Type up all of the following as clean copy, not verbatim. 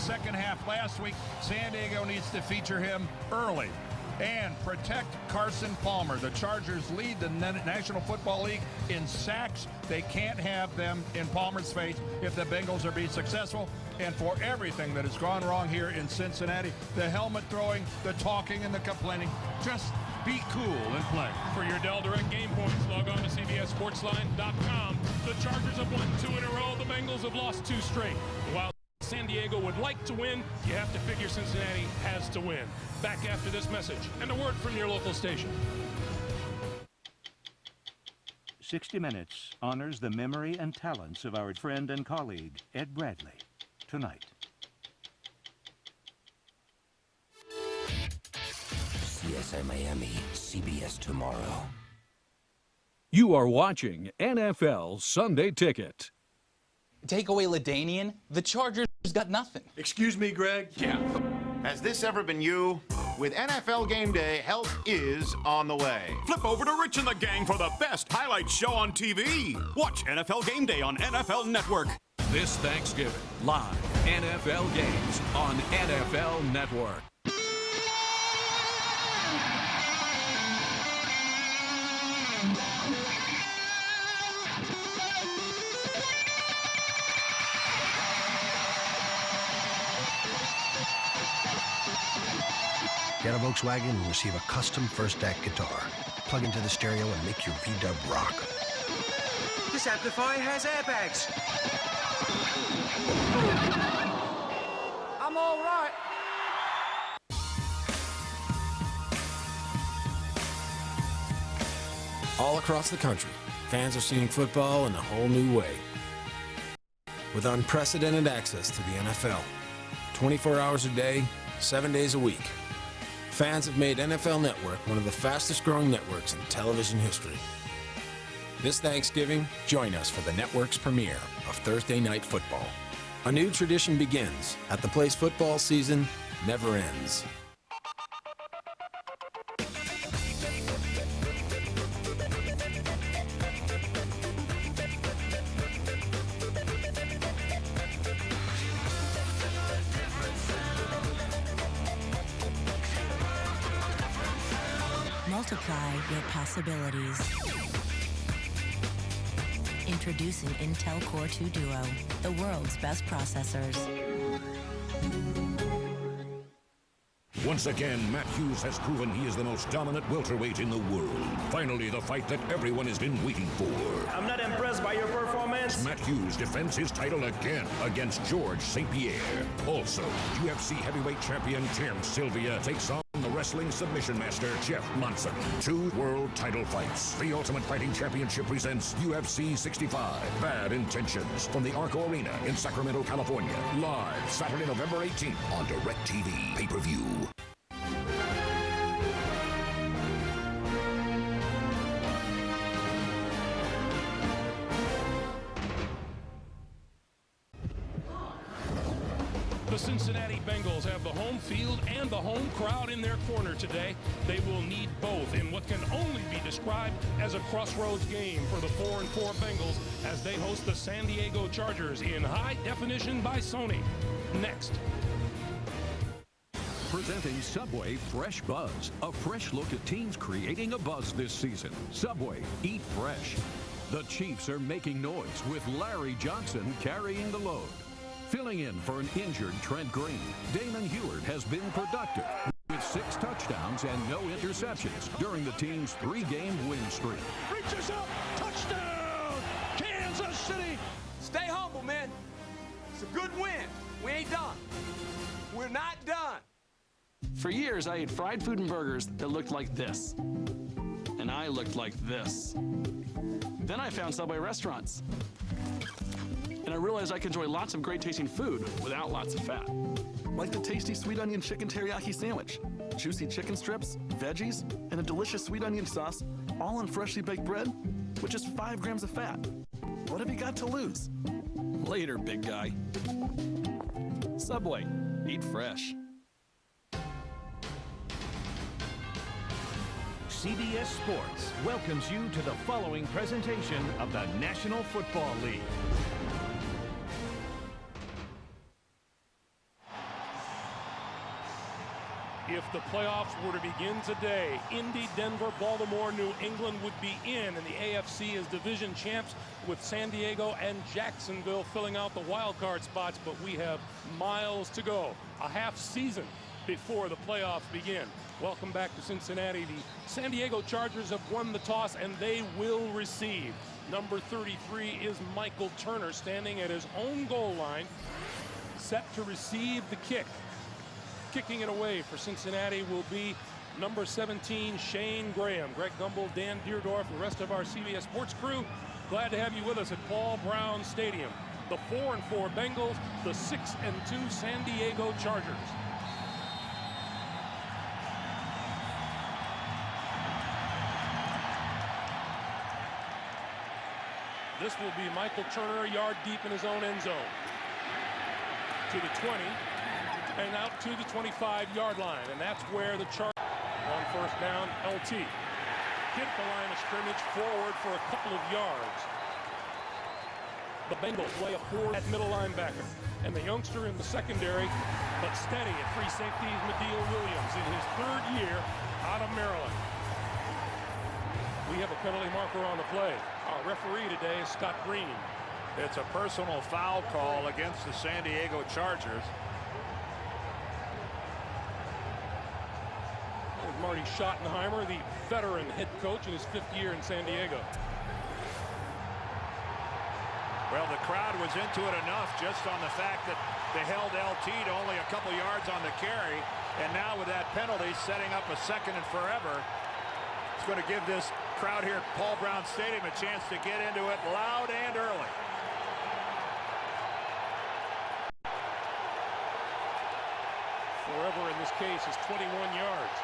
second half last week. San Diego needs to feature him early. And protect Carson Palmer. The Chargers lead the National Football League in sacks. They can't have them in Palmer's face if the Bengals are being successful. And for everything that has gone wrong here in Cincinnati, the helmet throwing, the talking, and the complaining, just be cool and play. For your Dell Direct game points, log on to CBSSportsline.com. The Chargers have won 2 in a row. The Bengals have lost 2 straight. While San Diego would like to win, you have to figure Cincinnati has to win. Back after this message and a word from your local station. 60 Minutes honors the memory and talents of our friend and colleague, Ed Bradley, tonight. CSI Miami, CBS tomorrow. You are watching NFL Sunday Ticket. Take away LaDainian, the Chargers got nothing. Excuse me, Greg? Yeah. Has this ever been you? With NFL Game Day, help is on the way. Flip over to Rich and the Gang for the best highlight show on TV. Watch NFL Game Day on NFL Network. This Thanksgiving, live NFL games on NFL Network. Get a Volkswagen and receive a custom First Act guitar. Plug into the stereo and make your V-dub rock. This amplifier has airbags. I'm all right. All across the country, fans are seeing football in a whole new way. With unprecedented access to the NFL. 24 hours a day, 7 days a week. Fans have made NFL Network one of the fastest growing networks in television history. This Thanksgiving, join us for the network's premiere of Thursday Night Football. A new tradition begins at the place football season never ends. Multiply your possibilities. Introducing Intel Core 2 Duo, the world's best processors. Once again, Matt Hughes has proven he is the most dominant welterweight in the world. Finally, the fight that everyone has been waiting for. I'm not impressed by your performance. Matt Hughes defends his title again against George St. Pierre. Also, UFC heavyweight champion Tim Sylvia takes on the wrestling submission master Jeff Monson. 2 world title fights. The Ultimate Fighting Championship presents UFC 65 Bad Intentions from the Arco Arena in Sacramento, California. Live Saturday, November 18th on DirecTV pay-per-view. The Cincinnati Bengals have the home field and the home crowd in their corner today. They will need both in what can only be described as a crossroads game for the 4-4 Bengals as they host the San Diego Chargers in high definition by Sony. Next. Presenting Subway Fresh Buzz, a fresh look at teams creating a buzz this season. Subway, eat fresh. The Chiefs are making noise with Larry Johnson carrying the load. Filling in for an injured Trent Green, Damon Heward has been productive with 6 touchdowns and no interceptions during the team's 3-game win streak. Reaches up, touchdown, Kansas City. Stay humble, man. It's a good win. We ain't done. We're not done. For years, I ate fried food and burgers that looked like this. And I looked like this. Then I found Subway restaurants. And I realized I could enjoy lots of great tasting food without lots of fat. Like the tasty sweet onion chicken teriyaki sandwich, juicy chicken strips, veggies, and a delicious sweet onion sauce, all on freshly baked bread with just 5 grams of fat. What have you got to lose? Later, big guy. Subway, eat fresh. CBS Sports welcomes you to the following presentation of the National Football League. If the playoffs were to begin today, Indy, Denver, Baltimore, New England would be in, and the AFC is division champs with San Diego and Jacksonville filling out the wild card spots, but we have miles to go. A half season before the playoffs begin. Welcome back to Cincinnati. The San Diego Chargers have won the toss, and they will receive. Number 33 is Michael Turner, standing at his own goal line, set to receive the kick. Kicking it away for Cincinnati will be number 17, Shane Graham. Greg Gumbel, Dan Deerdorf, the rest of our CBS Sports crew, glad to have you with us at Paul Brown Stadium. The 4-4 Bengals, the 6-2 San Diego Chargers. This will be Michael Turner, a yard deep in his own end zone. To the 20. And out to the 25-yard line, and that's where the Chargers on first down. LT hit the line of scrimmage forward for a couple of yards. The Bengals play a 4 at middle linebacker, and the youngster in the secondary, but steady at free safety, is Medial Williams in his third year out of Maryland. We have a penalty marker on the play. Our referee today is Scott Green. It's a personal foul call against the San Diego Chargers. Marty Schottenheimer, the veteran head coach in his 5th year in San Diego. Well, the crowd was into it enough just on the fact that they held LT to only a couple yards on the carry, and now with that penalty setting up a second and forever, it's going to give this crowd here at Paul Brown Stadium a chance to get into it loud and early. Forever in this case is 21 yards.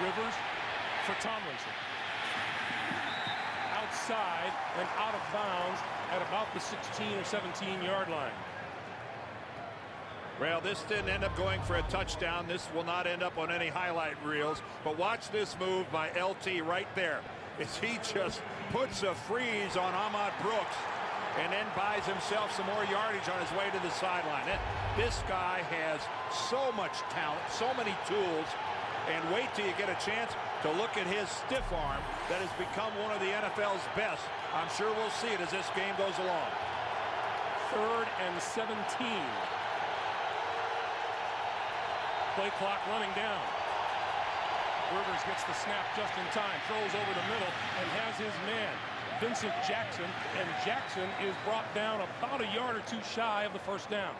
Rivers for Tomlinson. Outside and out of bounds at about the 16 or 17-yard line. Well, this didn't end up going for a touchdown. This will not end up on any highlight reels. But watch this move by LT right there, as he just puts a freeze on Ahmad Brooks and then buys himself some more yardage on his way to the sideline. This guy has so much talent, so many tools. And wait till you get a chance to look at his stiff arm that has become one of the NFL's best. I'm sure we'll see it as this game goes along. 3rd and 17. Play clock running down. Rivers gets the snap just in time, throws over the middle, and has his man, Vincent Jackson. And Jackson is brought down about a yard or two shy of the first down.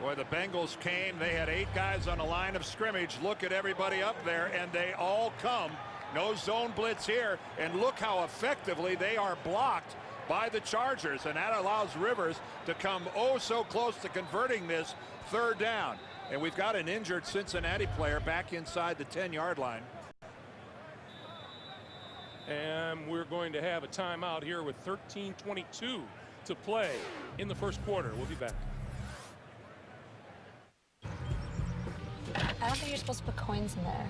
Boy, the Bengals came. They had 8 guys on the line of scrimmage. Look at everybody up there, and they all come. No zone blitz here, and look how effectively they are blocked by the Chargers, and that allows Rivers to come oh so close to converting this 3rd down. And we've got an injured Cincinnati player back inside the 10-yard line. And we're going to have a timeout here with 13:22 to play in the first quarter. We'll be back. I don't think you're supposed to put coins in there.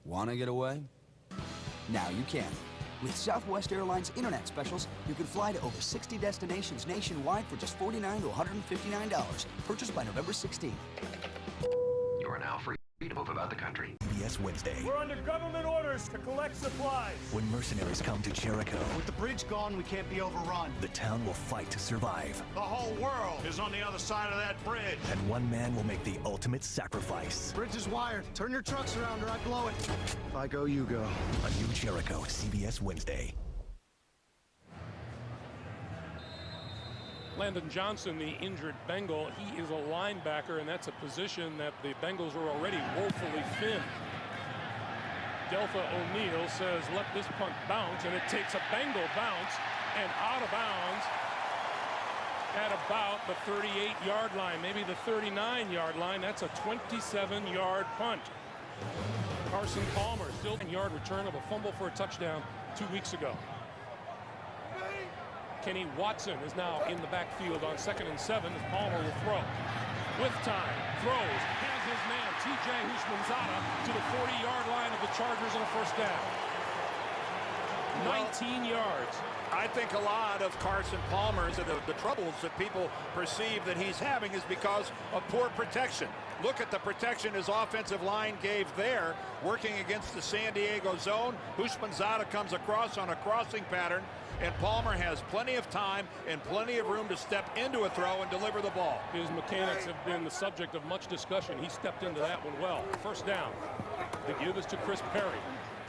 Want to get away? Now you can. With Southwest Airlines Internet Specials, you can fly to over 60 destinations nationwide for just $49 to $159. Purchased by November 16th. You are now free to move about the country. CBS Wednesday. We're under government orders to collect supplies. When mercenaries come to Jericho, with the bridge gone, we can't be overrun. The town will fight to survive. The whole world is on the other side of that bridge. And one man will make the ultimate sacrifice. Bridge is wired. Turn your trucks around or I blow it. If I go, you go. A new Jericho, CBS Wednesday. Landon Johnson, the injured Bengal, he is a linebacker, and that's a position that the Bengals are already woefully thin. Deltha O'Neal says, let this punt bounce, and it takes a Bengal bounce and out of bounds at about the 38-yard line, maybe the 39-yard line. That's a 27-yard punt. Carson Palmer, still a 10-yard return of a fumble for a touchdown 2 weeks ago. Kenny Watson is now in the backfield on 2nd and 7 as Palmer will throw. With time, throws, has his man, T.J. Houshmandzadeh, to the 40-yard line of the Chargers on a first down. 19 yards. I think a lot of Carson Palmer's, the troubles that people perceive that he's having is because of poor protection. Look at the protection his offensive line gave there, working against the San Diego zone. Houshmandzadeh comes across on a crossing pattern, and Palmer has plenty of time and plenty of room to step into a throw and deliver the ball. His mechanics have been the subject of much discussion. He stepped into that one well. First down. The give is to Chris Perry.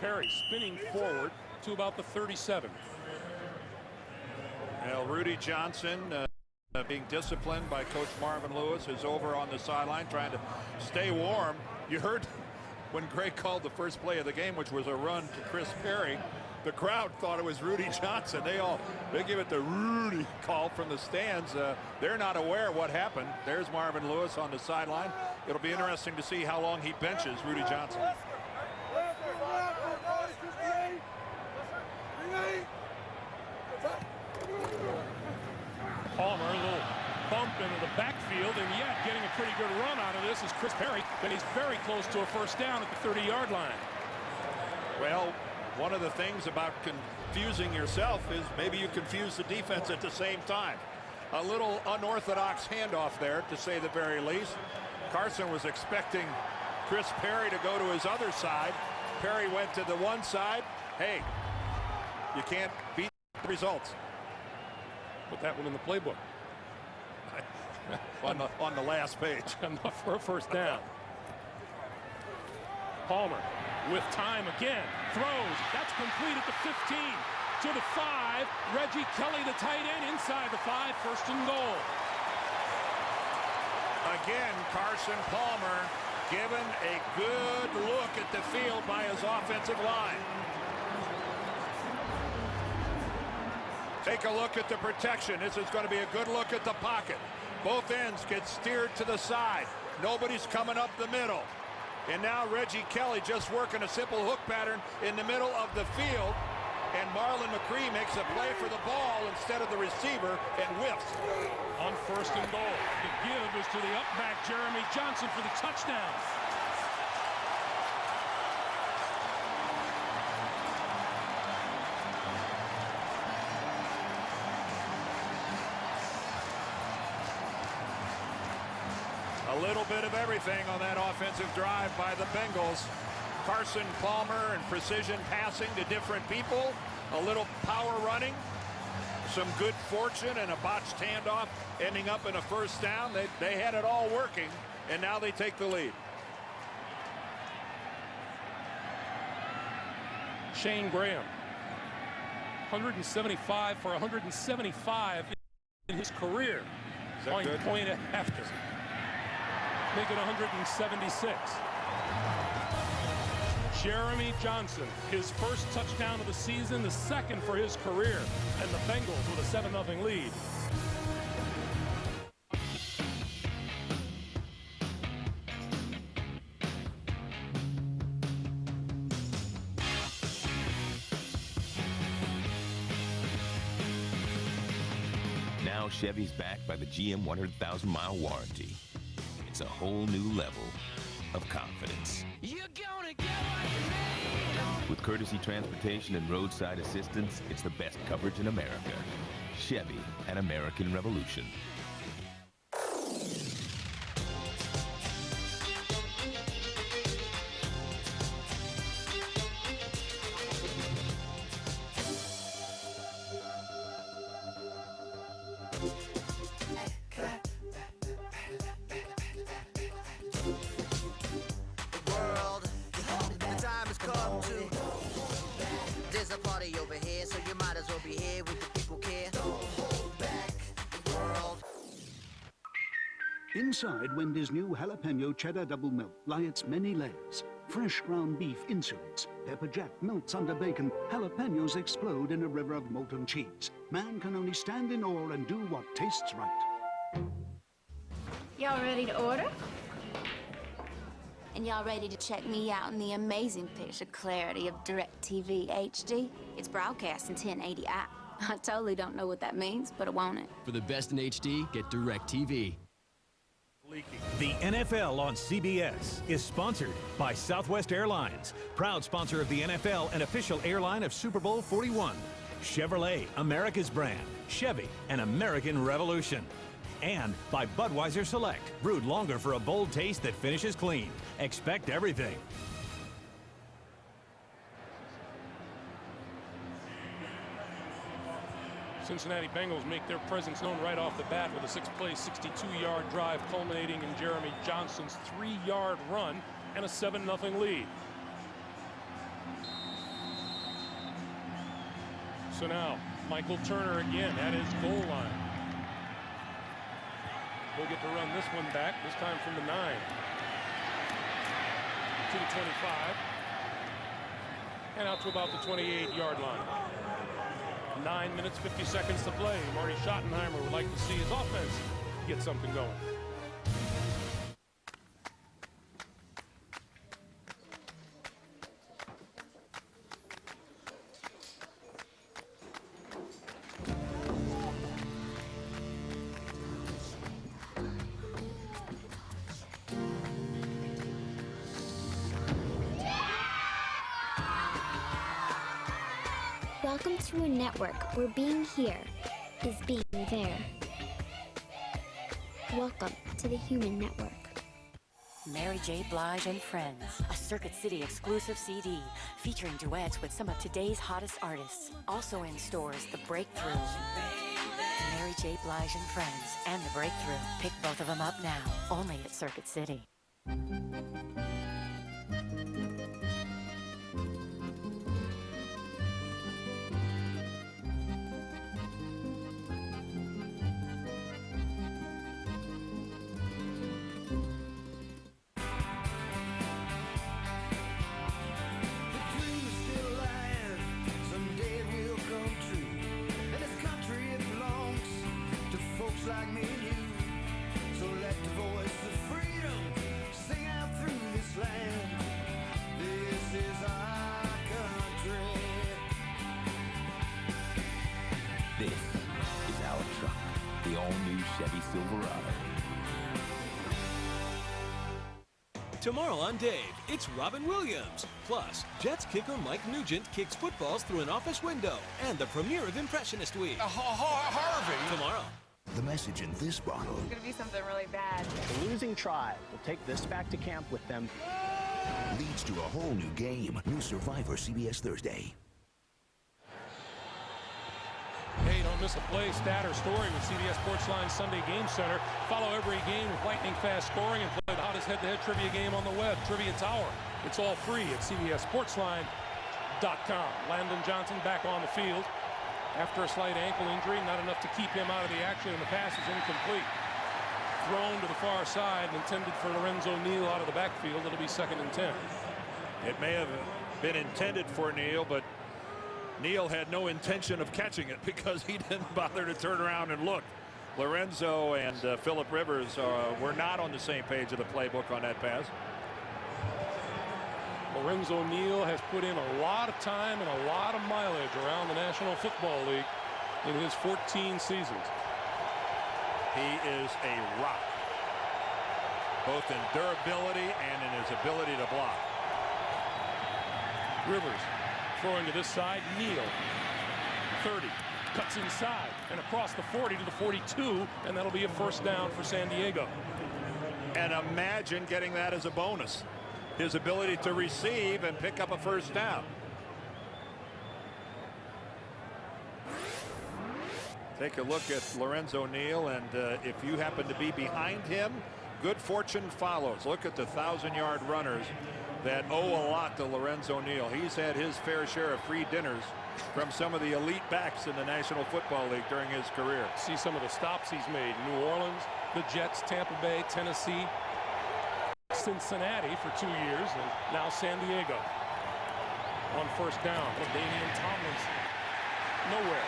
Perry spinning forward to about the 37. Well, Rudy Johnson being disciplined by Coach Marvin Lewis is over on the sideline trying to stay warm. You heard when Greg called the first play of the game, which was a run to Chris Perry, the crowd thought it was Rudy Johnson. They give it the Rudy call from the stands. They're not aware of what happened. There's Marvin Lewis on the sideline. It'll be interesting to see how long he benches Rudy Johnson. Palmer, a little bump into the backfield, and yet getting a pretty good run out of this is Chris Perry, but he's very close to a first down at the 30-yard line. Well, one of the things about confusing yourself is maybe you confuse the defense at the same time. A little unorthodox handoff there, to say the very least. Carson was expecting Chris Perry to go to his other side. Perry went to the one side. Hey, you can't beat the results. Put that one in the playbook. on the last page. Enough for a first down. Palmer with time again. Throws. That's complete at the 15. To the 5. Reggie Kelly, the tight end, inside the 5. First and goal. Again, Carson Palmer given a good look at the field by his offensive line. Take a look at the protection. This is going to be a good look at the pocket. Both ends get steered to the side. Nobody's coming up the middle. And now Reggie Kelly just working a simple hook pattern in the middle of the field. And Marlon McCree makes a play for the ball instead of the receiver and whiffs. On first and goal. The give is to the up back Jeremy Johnson for the touchdown. A little bit of everything on that offensive drive by the Bengals. Carson Palmer and precision passing to different people. A little power running. Some good fortune and a botched handoff ending up in a first down. They had it all working, and now they take the lead. Shane Graham. 175 for 175 in his career. Point after. Make it 176. Jeremy Johnson, his first touchdown of the season, the second for his career, and the Bengals with a 7-0 lead. Now Chevy's backed by the GM 100,000-mile warranty. It's a whole new level of confidence. You're gonna get what you need. With courtesy transportation and roadside assistance, it's the best coverage in America. Chevy, an American Revolution. There's a party over here, so you might as well be here with the people care. Don't hold back the world. Inside Wendy's new jalapeno cheddar double milk lie its many layers. Fresh ground beef insulates, pepper jack melts under bacon, jalapenos explode in a river of molten cheese. Man can only stand in awe and do what tastes right. Y'all ready to order? And y'all ready to check me out in the amazing picture clarity of DirecTV HD? It's broadcast in 1080i. I totally don't know what that means, but I want it. For the best in HD, get DirecTV. The NFL on CBS is sponsored by Southwest Airlines, proud sponsor of the NFL and official airline of Super Bowl 41. Chevrolet, America's brand. Chevy, an American revolution. And by Budweiser Select, brewed longer for a bold taste that finishes clean. Expect everything. Cincinnati Bengals make their presence known right off the bat with a 6-play, 62-yard drive culminating in Jeremy Johnson's 3-yard run and a 7-0 lead. So now, Michael Turner again at his goal line. He'll get to run this one back, this time from the 9 to the 25 and out to about the 28-yard line. 9 minutes, 50 seconds to play. Marty Schottenheimer would like to see his offense get something going. Welcome to a network where being here is being there. Welcome to the Human Network. Mary J. Blige and Friends, a Circuit City exclusive CD featuring duets with some of today's hottest artists. Also in stores, The Breakthrough. Mary J. Blige and Friends and The Breakthrough. Pick both of them up now, only at Circuit City. Like me and you, so let the voice of freedom sing out through this land. This is our country. This is our truck, the all-new Chevy Silverado. Tomorrow on Dave, it's Robin Williams. Plus, Jets kicker Mike Nugent kicks footballs through an office window. And the premiere of Impressionist Week. Harvey! Tomorrow. The message in this bottle. It's going to be something really bad. The losing tribe will take this back to camp with them. Leads to a whole new game. New Survivor, CBS Thursday. Hey, don't miss a play, stat, or story with CBS Sportsline Sunday Game Center. Follow every game with lightning-fast scoring and play the hottest head-to-head trivia game on the web, Trivia Tower. It's all free at CBSSportsline.com. Landon Johnson back on the field. After a slight ankle injury, not enough to keep him out of the action, and the pass is incomplete. Thrown to the far side and intended for Lorenzo Neal out of the backfield. It'll be 2nd and 10. It may have been intended for Neal, but Neal had no intention of catching it because he didn't bother to turn around and look. Lorenzo and Phillip Rivers were not on the same page of the playbook on that pass. Lorenzo Neal has put in a lot of time and a lot of mileage around the National Football League in his 14 seasons. He is a rock, both in durability and in his ability to block. Rivers throwing to this side. Neal, 30, cuts inside and across the 40 to the 42, and that'll be a first down for San Diego. And imagine getting that as a bonus. His ability to receive and pick up a first down. Take a look at Lorenzo Neal, and if you happen to be behind him, good fortune follows. Look at the 1,000-yard runners that owe a lot to Lorenzo Neal. He's had his fair share of free dinners from some of the elite backs in the National Football League during his career. See some of the stops he's made. New Orleans, the Jets, Tampa Bay, Tennessee, Cincinnati for 2 years, and now San Diego. On first down, Damian Tomlinson. Nowhere.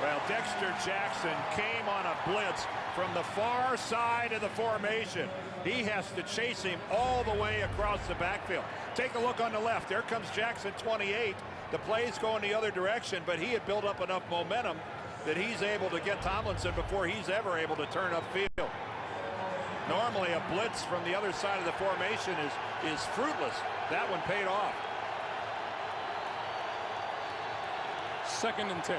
Well, Dexter Jackson came on a blitz from the far side of the formation. He has to chase him all the way across the backfield. Take a look on the left. There comes Jackson, 28. The play's going the other direction, but he had built up enough momentum that he's able to get Tomlinson before he's ever able to turn upfield. Normally a blitz from the other side of the formation is fruitless. That one paid off. 2nd and 10.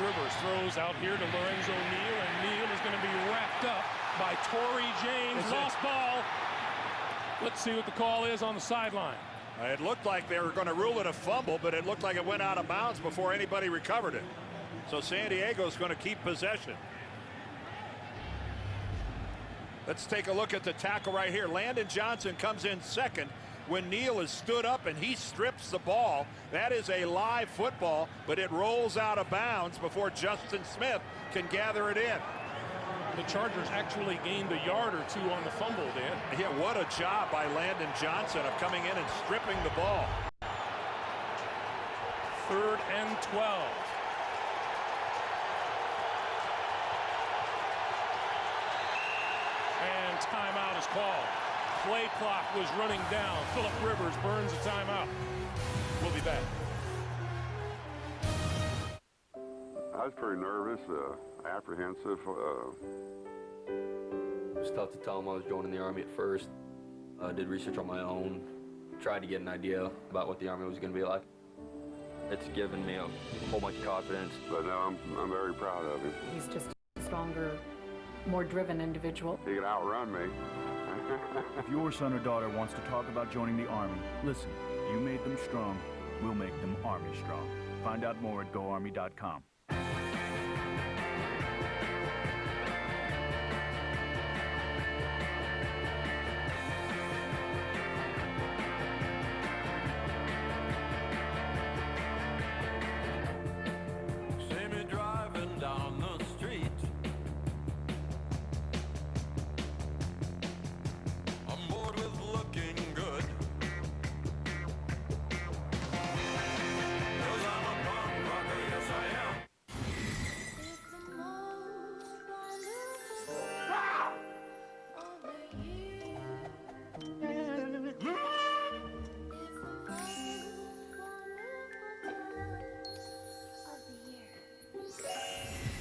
Rivers throws out here to Lorenzo Neal, and Neal is going to be wrapped up by Torrey James. Lost ball. Let's see what the call is on the sideline. It looked like they were going to rule it a fumble, but it looked like it went out of bounds before anybody recovered it. So San Diego's going to keep possession. Let's take a look at the tackle right here. Landon Johnson comes in second when Neal is stood up and he strips the ball. That is a live football, but it rolls out of bounds before Justin Smith can gather it in. The Chargers actually gained a yard or two on the fumble, Dan. Yeah, what a job by Landon Johnson of coming in and stripping the ball. 3rd and 12. And timeout is called. Play clock was running down. Phillip Rivers burns a timeout. We'll be back. I was pretty nervous, apprehensive. It was tough to tell him I was joining the Army at first. I did research on my own, tried to get an idea about what the Army was going to be like. It's given me a whole bunch of confidence. But no, I'm very proud of him. He's just a stronger, more driven individual. He could outrun me. If your son or daughter wants to talk about joining the Army, listen, you made them strong, we'll make them Army strong. Find out more at GoArmy.com. See me driving down the street. I'm bored with looking good. 'Cause I'm a punk rocker, yes I am.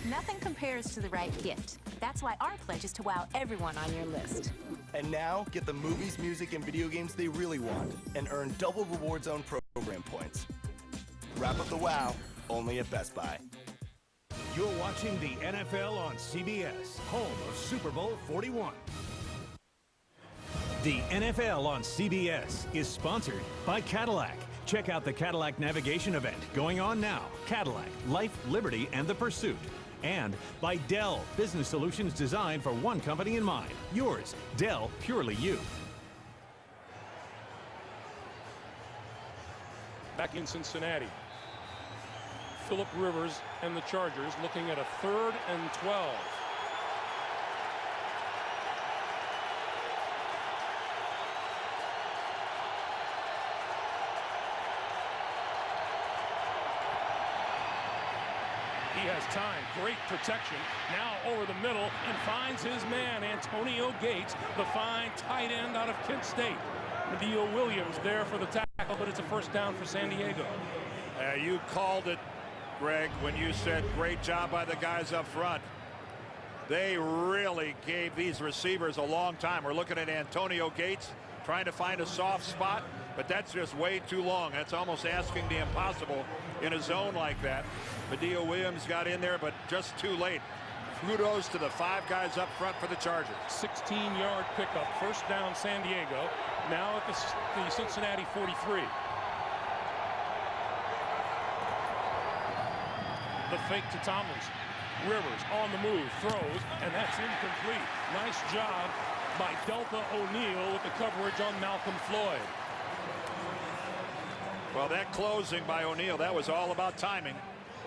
Nothing compares to the right gift. That's why our pledge is to wow everyone on your list. And now, get the movies, music, and video games they really want and earn double Reward Zone program points. Wrap up the wow, only at Best Buy. You're watching the NFL on CBS, home of Super Bowl 41. The NFL on CBS is sponsored by Cadillac. Check out the Cadillac navigation event going on now. Cadillac, Life, Liberty, and the Pursuit. And by Dell, business solutions designed for one company in mind. Yours, Dell, purely you. Back in Cincinnati, Phillip Rivers and the Chargers looking at a 3rd and 12. He has time, great protection, now over the middle and finds his man, Antonio Gates, the fine tight end out of Kent State. Medeo Williams there for the tackle, but it's a first down for San Diego. You called it, Greg, when you said great job by the guys up front. They really gave these receivers a long time. We're looking at Antonio Gates trying to find a soft spot, but that's just way too long. That's almost asking the impossible in a zone like that. Medeo Williams got in there, but just too late. Kudos to the 5 guys up front for the Chargers. 16-yard pickup, first down San Diego, now at the Cincinnati 43. The fake to Tomlinson. Rivers on the move, throws, and that's incomplete. Nice job by Delta O'Neal with the coverage on Malcolm Floyd. Well, that closing by O'Neal, that was all about timing,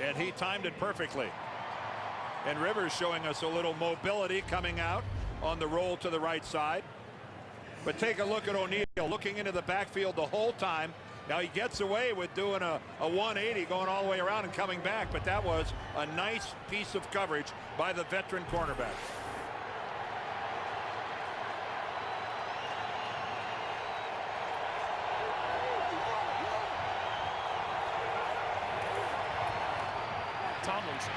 and he timed it perfectly. And Rivers showing us a little mobility coming out on the roll to the right side. But take a look at O'Neal looking into the backfield the whole time. Now he gets away with doing a 180 going all the way around and coming back, but that was a nice piece of coverage by the veteran cornerback. Tomlinson.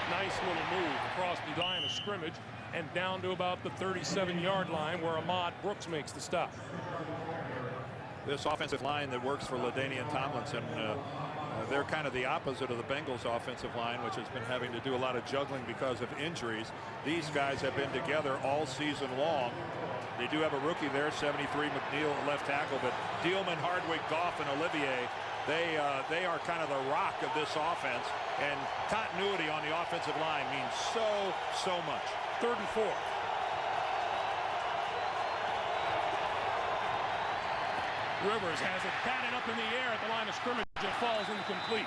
Nice little move across the line of scrimmage and down to about the 37-yard line where Ahmad Brooks makes the stop. This offensive line that works for LaDainian Tomlinson, they're kind of the opposite of the Bengals offensive line, which has been having to do a lot of juggling because of injuries. These guys have been together all season long. They do have a rookie there, 73 McNeil at left tackle, but Dielman, Hardwick, Goff, and Olivier, they are kind of the rock of this offense, and continuity on the offensive line means so much. 3rd and 4. Rivers has it batted up in the air at the line of scrimmage. It falls incomplete.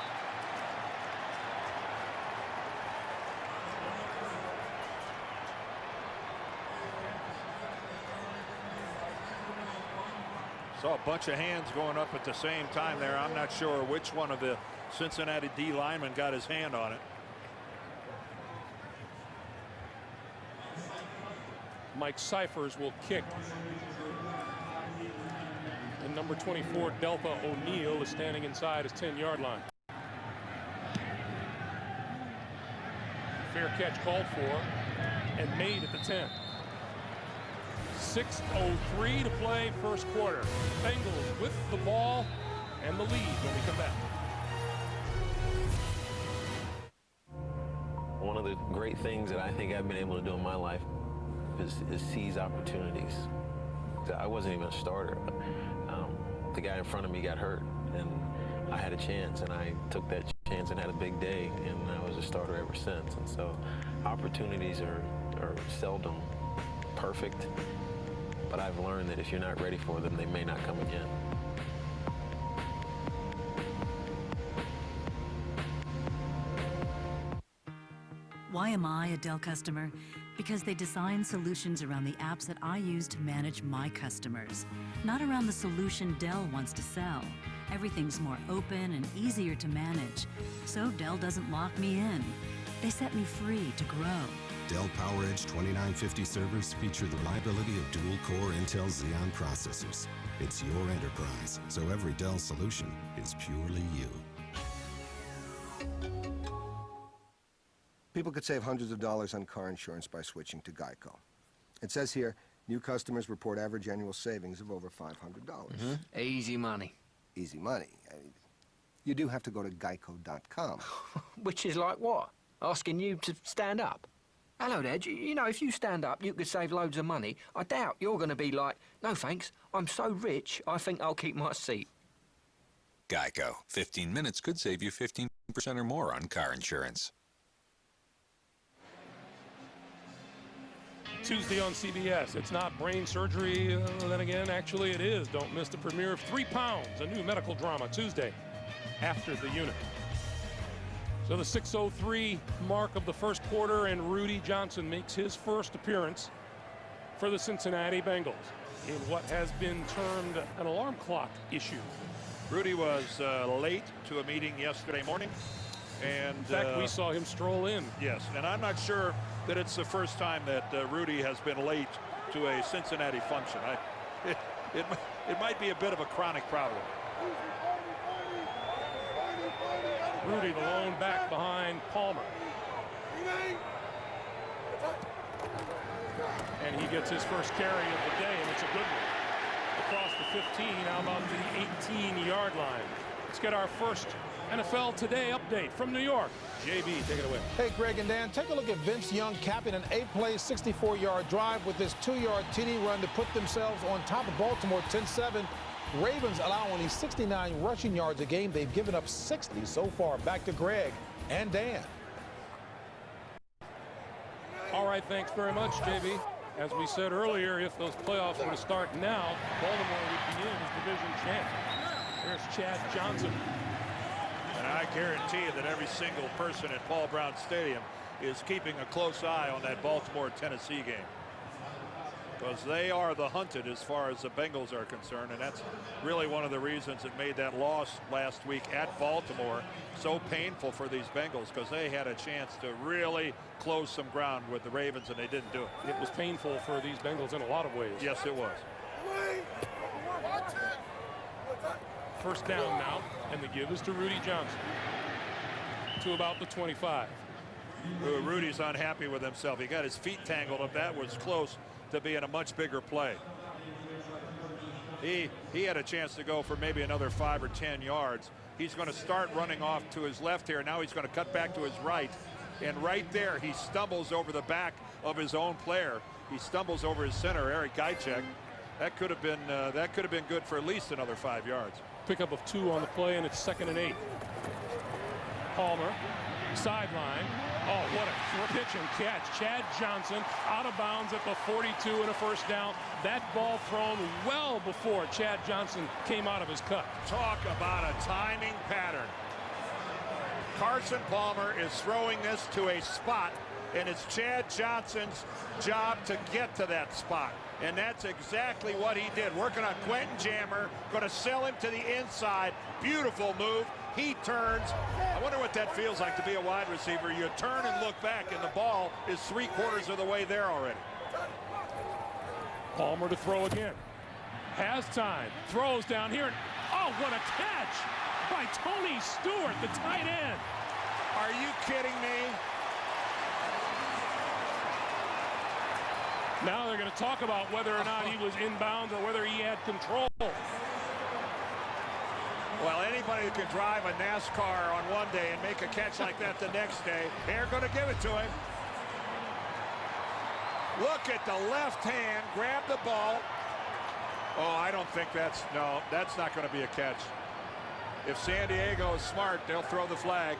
Saw a bunch of hands going up at the same time there. I'm not sure which one of the Cincinnati D linemen got his hand on it. Mike Cyphers will kick. And number 24, Delta O'Neal, is standing inside his 10-yard line. Fair catch called for and made at the 10. 6:03 to play, first quarter. Bengals with the ball and the lead when we come back. One of the great things that I think I've been able to do in my life is seize opportunities. I wasn't even a starter. The guy in front of me got hurt, and I had a chance, and I took that chance and had a big day, and I was a starter ever since. And so opportunities are seldom perfect, but I've learned that if you're not ready for them, they may not come again. Why am I a Dell customer? Because they design solutions around the apps that I use to manage my customers, not around the solution Dell wants to sell. Everything's more open and easier to manage, so Dell doesn't lock me in. They set me free to grow. Dell PowerEdge 2950 servers feature the reliability of dual-core Intel Xeon processors. It's your enterprise, so every Dell solution is purely you. People could save hundreds of dollars on car insurance by switching to Geico. It says here, new customers report average annual savings of over $500. Easy money. Easy money. You do have to go to geico.com. Which is like what? Asking you to stand up? Hello there, you know, if you stand up, you could save loads of money. I doubt you're going to be like, no thanks, I'm so rich, I think I'll keep my seat. Geico. 15 minutes could save you 15% or more on car insurance. Tuesday on CBS. It's not brain surgery, then again, actually it is. Don't miss the premiere of 3 Pounds, a new medical drama, Tuesday after the unit. So the 6:03 mark of the first quarter, and Rudy Johnson makes his first appearance for the Cincinnati Bengals in what has been termed an alarm clock issue. Rudy was late to a meeting yesterday morning. And in fact, we saw him stroll in. Yes, and I'm not sure that it's the first time that Rudy has been late to a Cincinnati function. It might be a bit of a chronic problem. Rudy, the lone back behind Palmer. And he gets his first carry of the day, and it's a good one. Across the 15, how about the 18-yard line? Let's get our first NFL Today update from New York. JB, take it away. Hey, Greg and Dan, take a look at Vince Young capping an 8-play, 64-yard drive with this 2-yard TD run to put themselves on top of Baltimore 10-7. Ravens allow only 69 rushing yards a game. They've given up 60 so far. Back to Greg and Dan. All right, thanks very much, JB. As we said earlier, if those playoffs were to start now, Baltimore would be in as division champ. There's Chad Johnson. And I guarantee you that every single person at Paul Brown Stadium is keeping a close eye on that Baltimore-Tennessee game, because they are the hunted as far as the Bengals are concerned, and that's really one of the reasons it made that loss last week at Baltimore so painful for these Bengals, because they had a chance to really close some ground with the Ravens, and they didn't do it. It was painful for these Bengals in a lot of ways. Yes, it was. First down now, and the give is to Rudy Johnson. to about the 25. Rudy's unhappy with himself. He got his feet tangled up. That was close to being a much bigger play. He had a chance to go for maybe another 5 or 10 yards. He's going to start running off to his left here. Now he's going to cut back to his right. And right there, he stumbles over the back of his own player. He stumbles over his center, Eric Gajcek. That could have been good for at least another 5 yards. Pickup of 2 on the play, and it's 2nd and 8. Palmer, sideline. Oh, what a pitch and catch. Chad Johnson out of bounds at the 42 and a first down. That ball thrown well before Chad Johnson came out of his cut. Talk about a timing pattern. Carson Palmer is throwing this to a spot, and it's Chad Johnson's job to get to that spot. And that's exactly what he did. Working on Quentin Jammer, going to sell him to the inside. Beautiful move. He turns. I wonder what that feels like to be a wide receiver. You turn and look back, and the ball is 3/4 of the way there already. Palmer to throw again. Has time. Throws down here. And, oh, what a catch by Tony Stewart, the tight end. Are you kidding me? Now they're going to talk about whether or not he was inbounds or whether he had control. Well, anybody who can drive a NASCAR on one day and make a catch like that the next day, they're going to give it to him. Look at the left hand, grab the ball. Oh, I don't think that's not going to be a catch. If San Diego is smart, they'll throw the flag.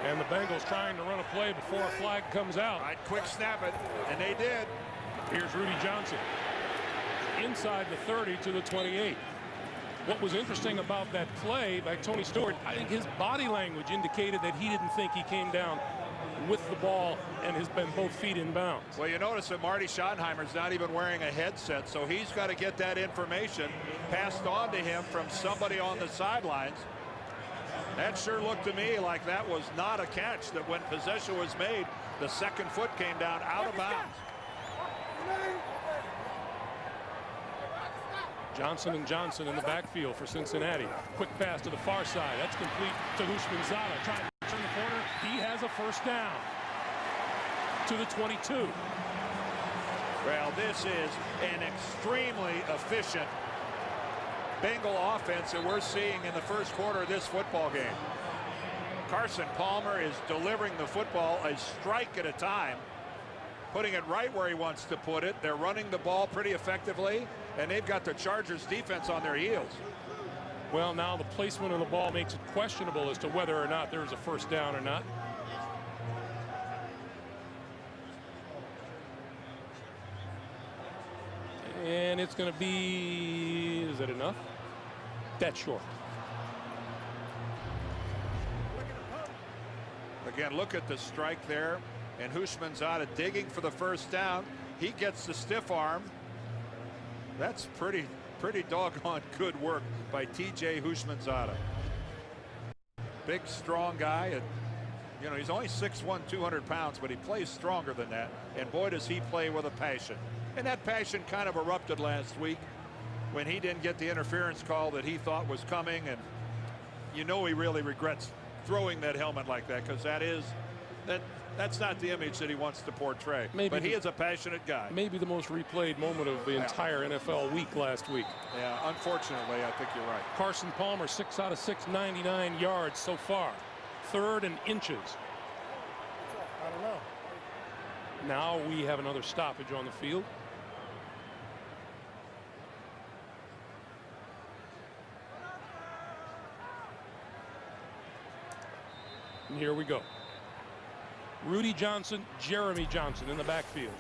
And the Bengals trying to run a play before a flag comes out. Right, quick snap it, and they did. Here's Rudy Johnson. Inside the 30 to the 28. What was interesting about that play by Tony Stewart, I think his body language indicated that he didn't think he came down with the ball and has been both feet in bounds. Well, you notice that Marty Schottenheimer's not even wearing a headset, so he's got to get that information passed on to him from somebody on the sidelines. That sure looked to me like that was not a catch, that when possession was made, the second foot came down out of bounds. Johnson and Johnson in the backfield for Cincinnati. Quick pass to the far side. That's complete to Houshmandzadeh. Trying to turn the corner. He has a first down to the 22. Well, this is an extremely efficient Bengal offense that we're seeing in the first quarter of this football game. Carson Palmer is delivering the football a strike at a time, putting it right where he wants to put it. They're running the ball pretty effectively, and they've got the Chargers defense on their heels. Well, now the placement of the ball makes it questionable as to whether or not there's a first down or not. And it's going to be, is that enough? That's short. Again, look at the strike there, and Houshmandzadeh digging for the first down. He gets the stiff arm. That's pretty doggone good work by T.J. Houshmandzadeh. Big, strong guy, and you know he's only 6'1", 200 pounds, but he plays stronger than that. And boy, does he play with a passion. And that passion kind of erupted last week when he didn't get the interference call that he thought was coming, and you know he really regrets throwing that helmet like that, because that's not the image that he wants to portray. But he is a passionate guy. Maybe the most replayed moment of the entire NFL week last week. Yeah, unfortunately, I think you're right. Carson Palmer, 6 out of 6, 99 yards so far. 3rd and inches. I don't know. Now we have another stoppage on the field. And here we go. Rudy Johnson, Jeremy Johnson in the backfield.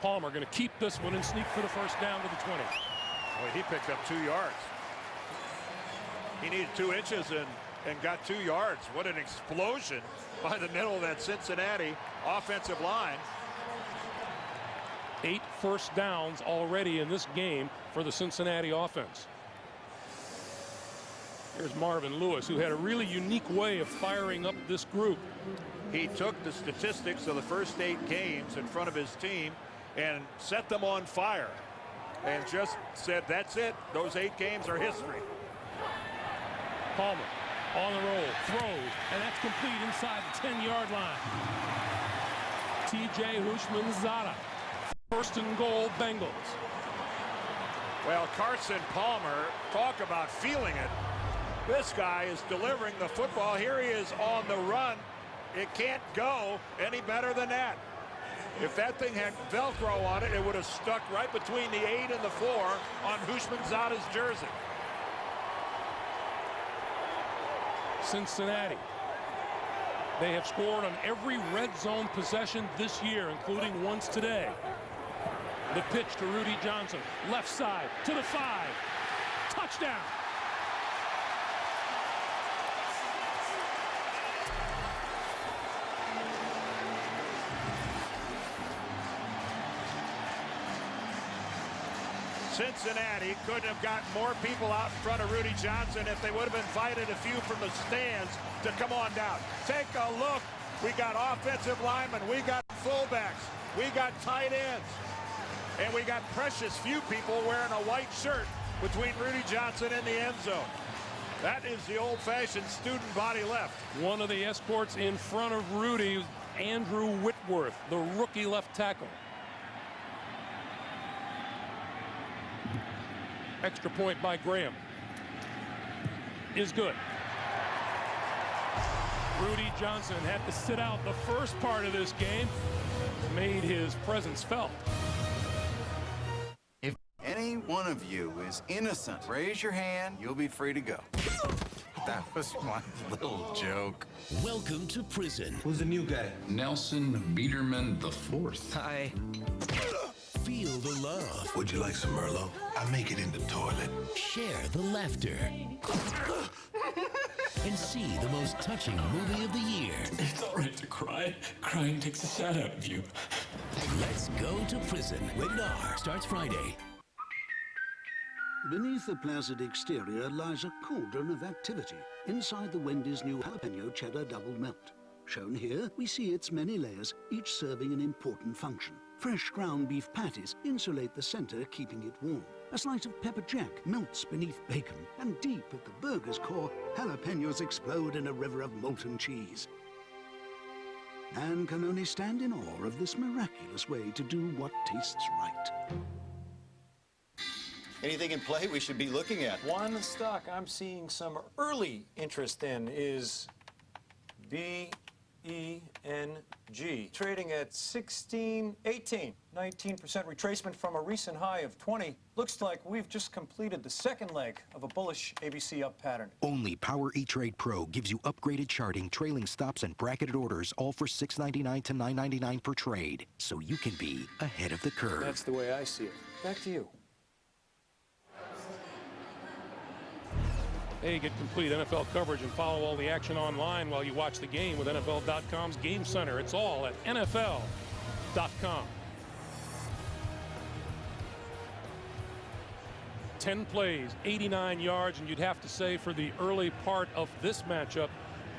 Palmer going to keep this one and sneak for the first down to the 20. Boy, he picked up 2 yards. He needed 2 inches and got 2 yards. What an explosion by the middle of that Cincinnati offensive line. 8 first downs already in this game for the Cincinnati offense. Here's Marvin Lewis, who had a really unique way of firing up this group. He took the statistics of the first 8 games in front of his team and set them on fire and just said, that's it. Those 8 games are history. Palmer On the roll, throws, and that's complete inside the 10-yard line. T.J. Hushmanzada, 1st and goal, Bengals. Well, Carson Palmer, talk about feeling it. This guy is delivering the football. Here he is on the run. It can't go any better than that. If that thing had Velcro on it, it would have stuck right between the 8 and the 4 on Hushmanzada's jersey. Cincinnati. They have scored on every red zone possession this year, including once today. The pitch to Rudy Johnson, left side to the 5. Touchdown. Cincinnati couldn't have gotten more people out in front of Rudy Johnson if they would have invited a few from the stands to come on down. Take a look. We got offensive linemen. We got fullbacks. We got tight ends. And we got precious few people wearing a white shirt between Rudy Johnson and the end zone. That is the old-fashioned student body left. One of the escorts in front of Rudy, Andrew Whitworth, the rookie left tackle. Extra point by Graham is good. Rudy Johnson had to sit out the first part of this game, made his presence felt. If any one of you is innocent, raise your hand, you'll be free to go. That was my little joke. Welcome to prison. Who's the new guy? Nelson Biederman IV. Hi. Feel the love. Would you like some Merlot? I make it in the toilet. Share the laughter. And see the most touching movie of the year. It's all right to cry. Crying takes the sad out of you. Let's go to prison. Rated R. Starts Friday. Beneath the placid exterior lies a cauldron of activity inside the Wendy's new jalapeno cheddar double melt. Shown here, we see its many layers, each serving an important function. Fresh ground beef patties insulate the center, keeping it warm. A slice of pepper jack melts beneath bacon, and deep at the burger's core, jalapenos explode in a river of molten cheese. Man can only stand in awe of this miraculous way to do what tastes right. Anything in play we should be looking at? One stock I'm seeing some early interest in is BENG, trading at 16.18, 19% retracement from a recent high of 20. Looks like we've just completed the second leg of a bullish ABC up pattern. Only Power E-Trade Pro gives you upgraded charting, trailing stops, and bracketed orders, all for $6.99 to $9.99 per trade, so you can be ahead of the curve. That's the way I see it. Back to you. Hey, get complete NFL coverage and follow all the action online while you watch the game with NFL.com's Game Center. It's all at NFL.com. 10 plays, 89 yards, and you'd have to say for the early part of this matchup,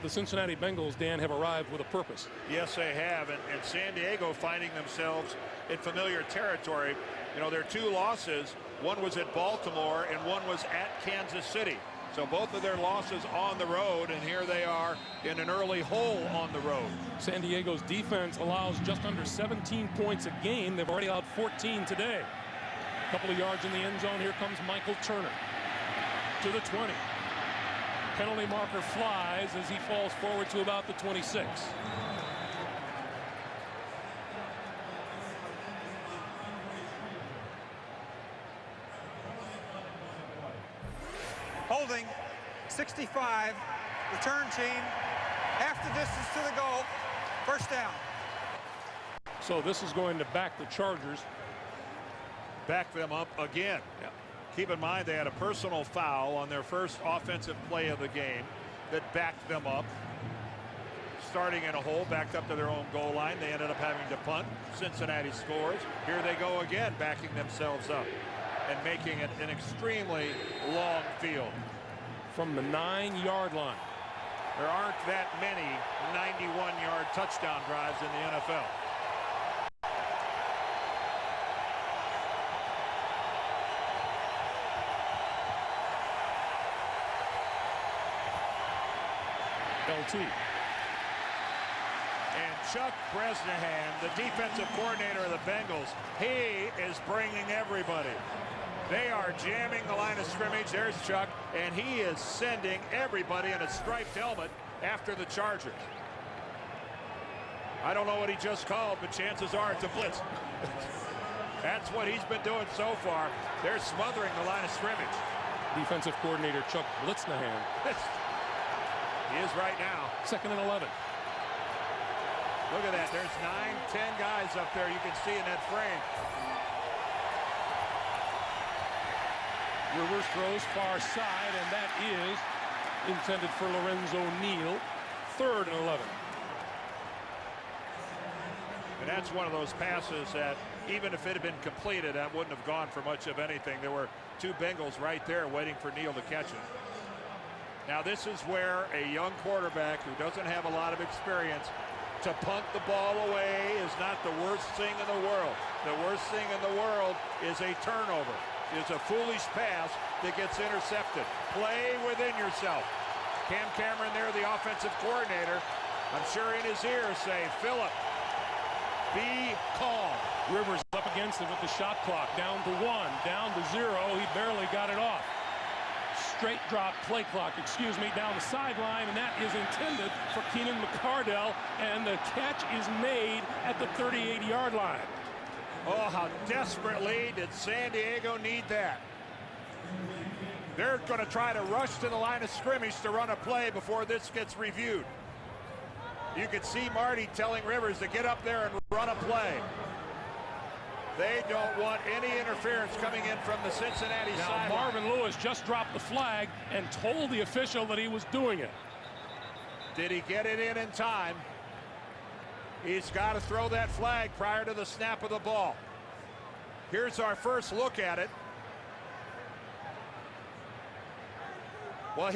the Cincinnati Bengals, Dan, have arrived with a purpose. Yes, they have, and San Diego finding themselves in familiar territory. You know, their 2 losses, one was at Baltimore and one was at Kansas City. So both of their losses on the road, and here they are in an early hole on the road. San Diego's defense allows just under 17 points a game. They've already allowed 14 today. A couple of yards in the end zone. Here comes Michael Turner to the 20. Penalty marker flies as he falls forward to about the 26. Holding, 65, return team, half the distance to the goal, first down. So this is going to back the Chargers. Back them up again. Yeah. Keep in mind they had a personal foul on their first offensive play of the game that backed them up. Starting in a hole, backed up to their own goal line. They ended up having to punt. Cincinnati scores. Here they go again, backing themselves up and making it an extremely long field. From the 9-yard line. There aren't that many 91-yard touchdown drives in the NFL. LT. And Chuck Bresnahan, the defensive coordinator of the Bengals, he is bringing everybody. They are jamming the line of scrimmage. There's Chuck, and he is sending everybody in a striped helmet after the Chargers. I don't know what he just called, but chances are it's a blitz. That's what he's been doing so far. They're smothering the line of scrimmage. Defensive coordinator Chuck Blitznahan. He is right now. 2nd and 11. Look at that. There's 9, 10 guys up there you can see in that frame. Rivers throws far side, and that is intended for Lorenzo Neal. 3rd and 11. And that's one of those passes that even if it had been completed, that wouldn't have gone for much of anything. There were 2 Bengals right there waiting for Neal to catch it. Now this is where a young quarterback who doesn't have a lot of experience, to punt the ball away is not the worst thing in the world. The worst thing in the world is a turnover. It's a foolish pass that gets intercepted. Play within yourself. Cam Cameron there, the offensive coordinator, I'm sure in his ear say, Phillip, be calm. Rivers up against it with the shot clock. Down to 1, down to 0. He barely got it off. Straight drop play clock, down the sideline, and that is intended for Keenan McCardell, and the catch is made at the 38-yard line. Oh, how desperately did San Diego need that? They're going to try to rush to the line of scrimmage to run a play before this gets reviewed. You could see Marty telling Rivers to get up there and run a play. They don't want any interference coming in from the Cincinnati sideline. Marvin Lewis just dropped the flag and told the official that he was doing it. Did he get it in time? He's got to throw that flag prior to the snap of the ball. Here's our first look at it. Well,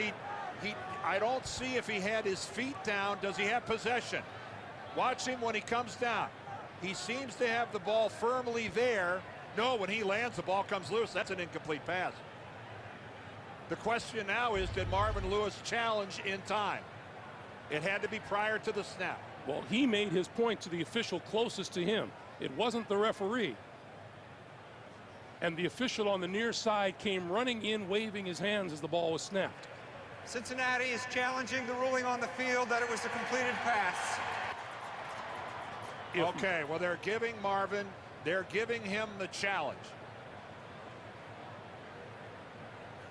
I don't see if he had his feet down. Does he have possession? Watch him when he comes down. He seems to have the ball firmly there. No, when he lands, the ball comes loose. That's an incomplete pass. The question now is, did Marvin Lewis challenge in time? It had to be prior to the snap. Well, he made his point to the official closest to him. It wasn't the referee. And the official on the near side came running in, waving his hands as the ball was snapped. Cincinnati is challenging the ruling on the field that it was a completed pass. Okay, well, they're giving him the challenge.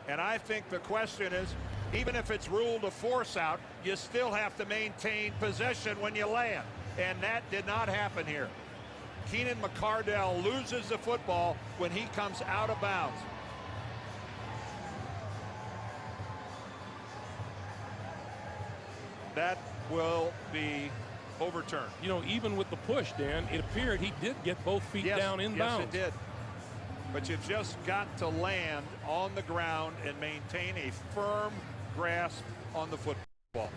And I think the question is, even if it's ruled a force out, you still have to maintain possession when you land. And that did not happen here. Keenan McCardell loses the football when he comes out of bounds. That will be overturned. You know, even with the push, Dan, it appeared he did get both feet down inbounds. Yes, it did. But you've just got to land on the ground and maintain a firm grasp on the football.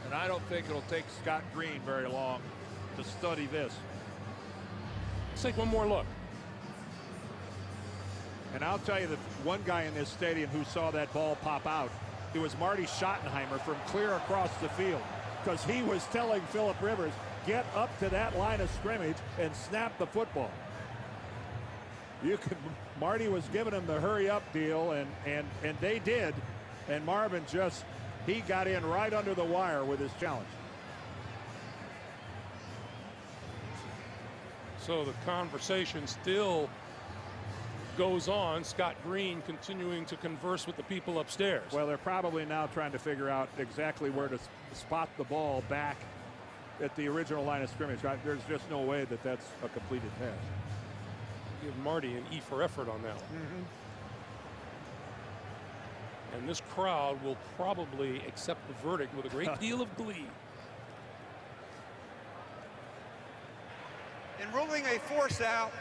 And I don't think it'll take Scott Green very long to study this. Let's take one more look. And I'll tell you that one guy in this stadium who saw that ball pop out, it was Marty Schottenheimer from clear across the field, because he was telling Phillip Rivers, get up to that line of scrimmage and snap the football. Marty was giving him the hurry up deal, and they did. And Marvin he got in right under the wire with his challenge. So the conversation still goes on. Scott Green continuing to converse with the people upstairs. Well, they're probably now trying to figure out exactly where to spot the ball back at the original line of scrimmage. There's just no way that that's a completed pass. Give Marty an E for effort on that one. Mm-hmm. And this crowd will probably accept the verdict with a great deal of glee. In ruling a force out,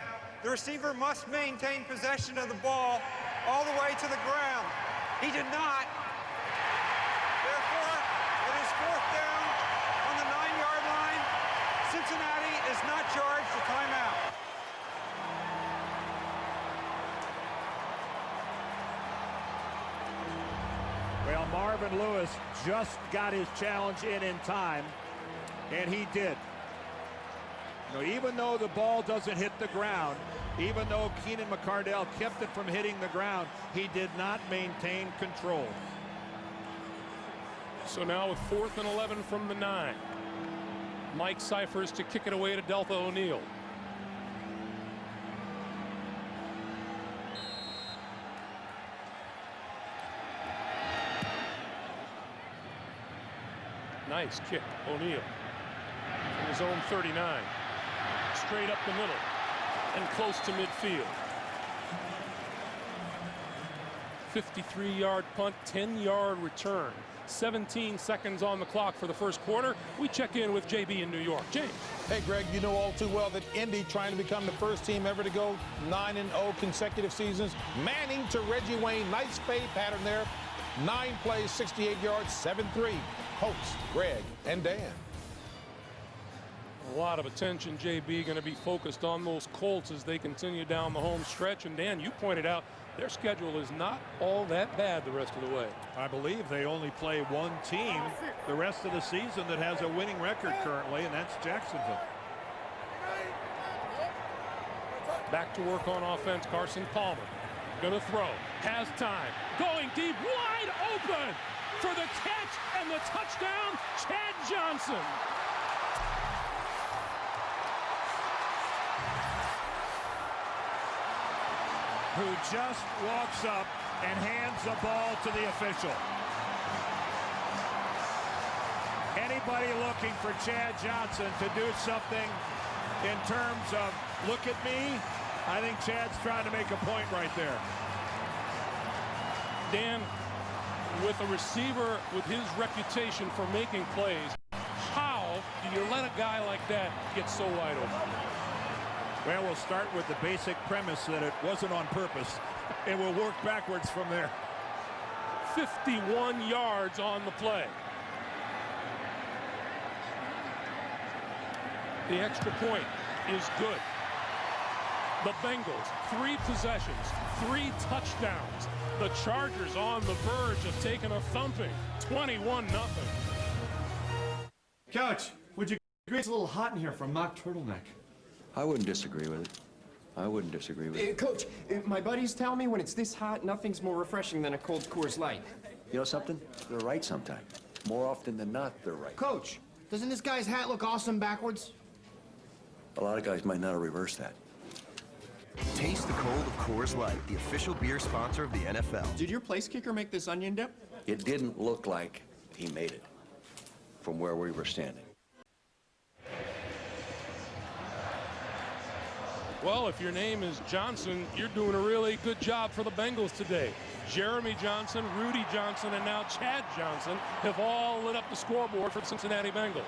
the receiver must maintain possession of the ball all the way to the ground. He did not. Therefore, it is 4th down on the 9-yard line. Cincinnati is not charged a timeout. Well, Marvin Lewis just got his challenge in time, and he did. You know, even though the ball doesn't hit the ground, even though Keenan McCardell kept it from hitting the ground, he did not maintain control. So now with 4th and 11 from the 9. Mike Cyphers to kick it away to Deltha O'Neal. Nice kick, O'Neal. From his own 39. Straight up the middle and close to midfield. 53-yard punt, 10-yard return. 17 seconds on the clock for the first quarter. We check in with JB in New York. James. Hey, Greg, you know all too well that Indy trying to become the first team ever to go 9-0 consecutive seasons. Manning to Reggie Wayne. Nice fade pattern there. 9 plays, 68 yards, 7-3. Hosts, Greg and Dan. A lot of attention, JB, going to be focused on those Colts as they continue down the home stretch. And Dan, you pointed out their schedule is not all that bad the rest of the way. I believe they only play one team the rest of the season that has a winning record currently, and that's Jacksonville. Back to work on offense, Carson Palmer. Gonna throw, has time, going deep, wide open for the catch and the touchdown, Chad Johnson. Who just walks up and hands the ball to the official. Anybody looking for Chad Johnson to do something in terms of look at me, I think Chad's trying to make a point right there. Dan, with a receiver with his reputation for making plays, how do you let a guy like that get so wide open? Well, we'll start with the basic premise that it wasn't on purpose, and we'll work backwards from there. 51 yards on the play. The extra point is good. The Bengals, 3 possessions, 3 touchdowns. The Chargers on the verge of taking a thumping, 21-0. Coach, would you agree it's a little hot in here for a mock turtleneck? I wouldn't disagree with it. I wouldn't disagree with it. Coach, my buddies tell me when it's this hot, nothing's more refreshing than a cold Coors Light. You know something? They're right sometimes. More often than not, they're right. Coach, doesn't this guy's hat look awesome backwards? A lot of guys might not have reversed that. Taste the cold of Coors Light, the official beer sponsor of the NFL. Did your place kicker make this onion dip? It didn't look like he made it from where we were standing. Well, if your name is Johnson, you're doing a really good job for the Bengals today. Jeremy Johnson, Rudy Johnson, and now Chad Johnson have all lit up the scoreboard for the Cincinnati Bengals.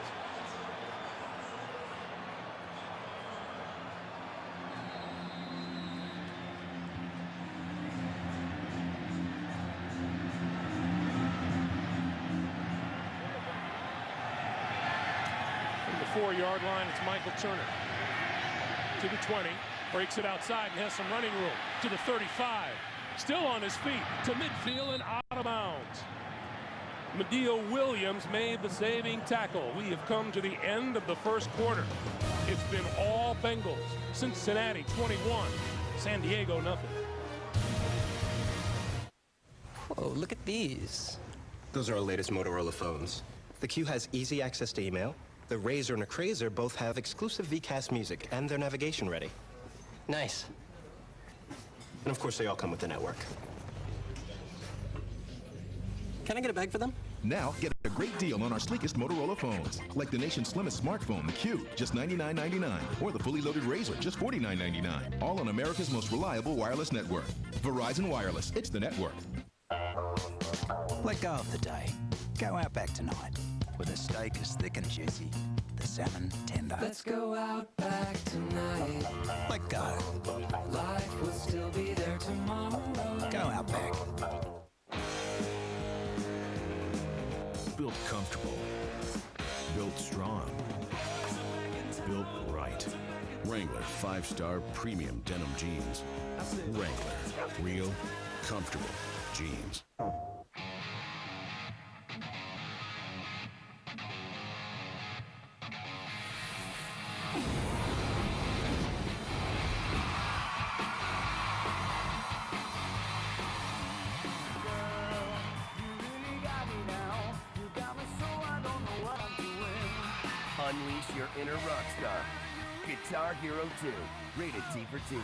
From the 4-yard line, it's Michael Turner. To the 20, breaks it outside and has some running room. To the 35, still on his feet, to midfield and out of bounds. Medill Williams made the saving tackle. We have come to the end of the first quarter. It's been all Bengals. Cincinnati 21, San Diego nothing. Whoa, look at these. Those are our latest Motorola phones. The Q has easy access to email. The Razr and the Crazer both have exclusive VCast music, and they're navigation ready. Nice. And of course, they all come with the network. Can I get a bag for them? Now, get a great deal on our sleekest Motorola phones. Like the nation's slimmest smartphone, the Q, just $99.99. Or the fully loaded Razr, just $49.99. All on America's most reliable wireless network. Verizon Wireless, it's the network. Let go of the day. Go out back tonight. With a steak as thick and juicy, the salmon tender. Let's go out back tonight. Let go. Life will still be there tomorrow. Go out back. Built comfortable. Built strong. Built right. Wrangler 5-star premium denim jeans. Wrangler, real, comfortable jeans. Unleash your inner rock star. Guitar Hero 2. Rated T for Teen.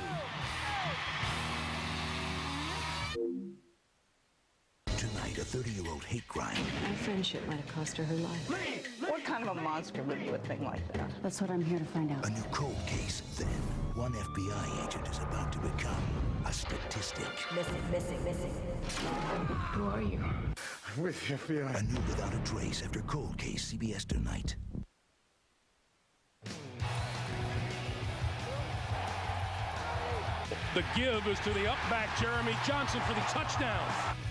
Tonight, a 30-year-old hate crime. Our friendship might have cost her her life. What kind of a monster would do a thing like that? That's what I'm here to find out. A new cold case. Then, one FBI agent is about to become a statistic. Missing. Who are you? I'm with the FBI. A new Without a Trace after Cold Case, CBS tonight. The give is to the up back, Jeremy Johnson, for the touchdown.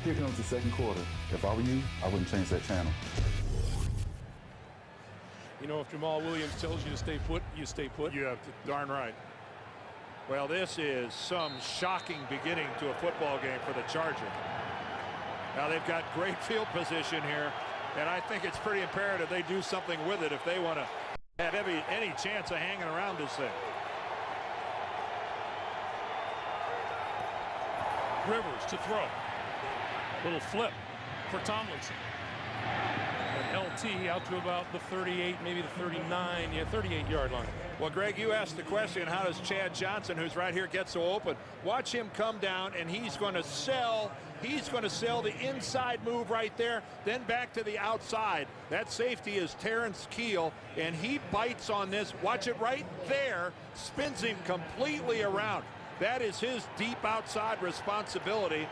Here comes the second quarter. If I were you, I wouldn't change that channel. You know, if Jamal Williams tells you to stay put, you stay put. You have to, darn right. Well, this is some shocking beginning to a football game for the Chargers. Now they've got great field position here, and I think it's pretty imperative they do something with it if they want to have any chance of hanging around this thing. Rivers to throw. Little flip for Tomlinson. An LT out to about the 38, maybe the 39, 38-yard line. Well, Greg, you asked the question, how does Chad Johnson, who's right here, get so open? Watch him come down, and he's going to sell the inside move right there, then back to the outside. That safety is Terrence Keel, and he bites on this. Watch it right there, spins him completely around. That is his deep outside responsibility.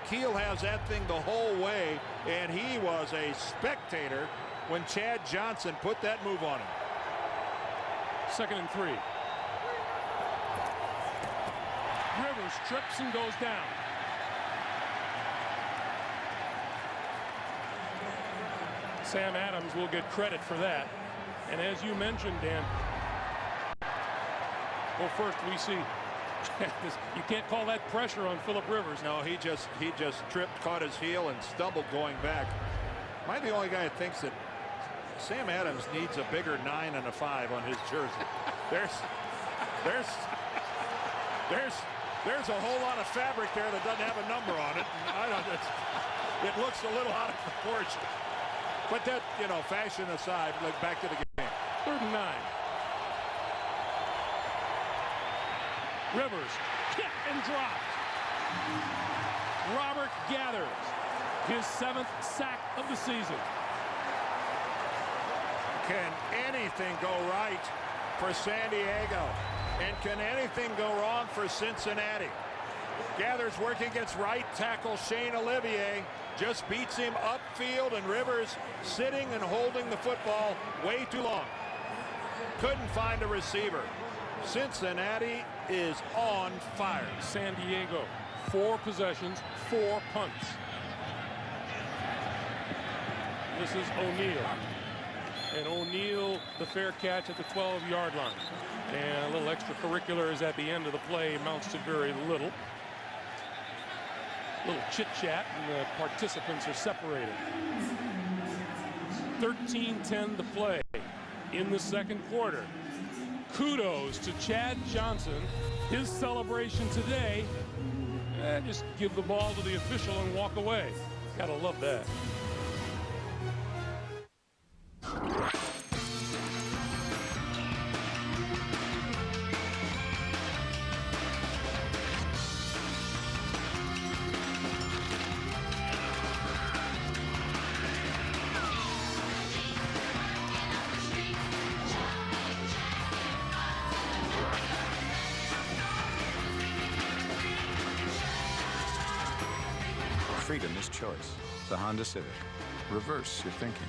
Keel has that thing the whole way, and he was a spectator when Chad Johnson put that move on him. 2nd and 3. Rivers trips and goes down. Sam Adams will get credit for that. And as you mentioned, Dan, well, first we see you can't call that pressure on Phillip Rivers. No, he just tripped, caught his heel, and stumbled going back. Am I the only guy that thinks that Sam Adams needs a bigger 9 and a 5 on his jersey? There's a whole lot of fabric there that doesn't have a number on it. It looks a little out of proportion. But that, fashion aside, look back to the game. 3rd and 9. Rivers hit and dropped. Robert gathers his 7th sack of the season. Can anything go right for San Diego? And can anything go wrong for Cincinnati? Gathers working against right tackle Shane Olivier. Just beats him upfield, and Rivers sitting and holding the football way too long. Couldn't find a receiver. Cincinnati is on fire. San Diego, 4 possessions, 4 punts. This is O'Neal. And O'Neal, the fair catch at the 12-yard line. And a little extracurriculars at the end of the play amounts to very little. Little chit-chat, and the participants are separated. 13-10 to play in the 2nd quarter. Kudos to Chad Johnson. His celebration today, just give the ball to the official and walk away. Gotta love that. Freedom is choice. The Honda Civic. Reverse your thinking.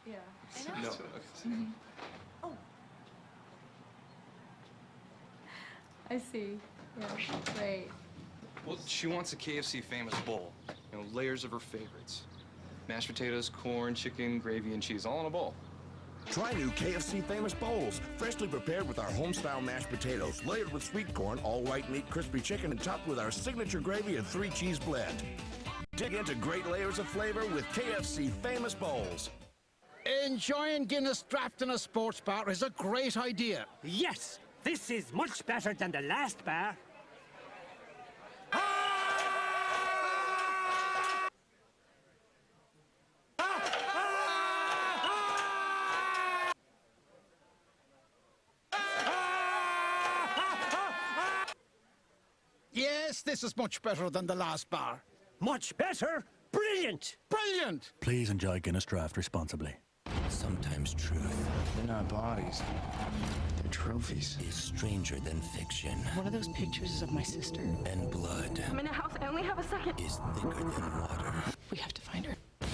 Yeah. No. Oh. I see. Yeah, great. Well, she wants a KFC famous bowl. Layers of her favorites. Mashed potatoes, corn, chicken, gravy, and cheese, all in a bowl. Try new KFC famous bowls, freshly prepared with our home-style mashed potatoes, layered with sweet corn, all white meat, crispy chicken, and topped with our signature gravy and 3-cheese blend. Dig into great layers of flavor with KFC famous bowls. Enjoying Guinness draft in a sports bar is a great idea. Yes, this is much better than the last bar. this is much better than the last bar. Much better? Brilliant! Brilliant! Please enjoy Guinness Draft responsibly. Sometimes truth They're not bodies. They're trophies. is stranger than fiction. One of those pictures is of my sister. And blood I'm in a house. I only have a second. is thicker than water. We have to find her. Now,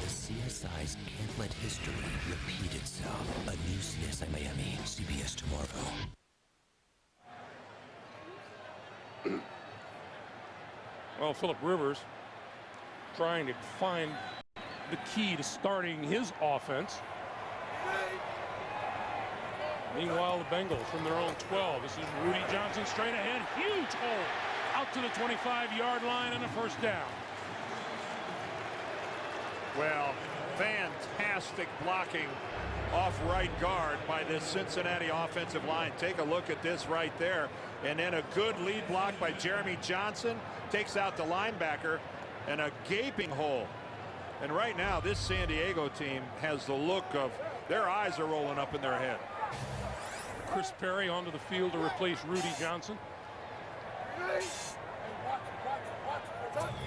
the CSIs can't let history repeat itself. A new CSI Miami, CBS tomorrow. Well, Phillip Rivers trying to find the key to starting his offense. Meanwhile, the Bengals from their own 12. This is Rudy Johnson straight ahead. Huge hole out to the 25-yard line and a first down. Well, fantastic blocking off right guard by this Cincinnati offensive line. Take a look at this right there. And then a good lead block by Jeremy Johnson takes out the linebacker, and a gaping hole. And right now, this San Diego team has the look of their eyes are rolling up in their head. Chris Perry onto the field to replace Rudy Johnson.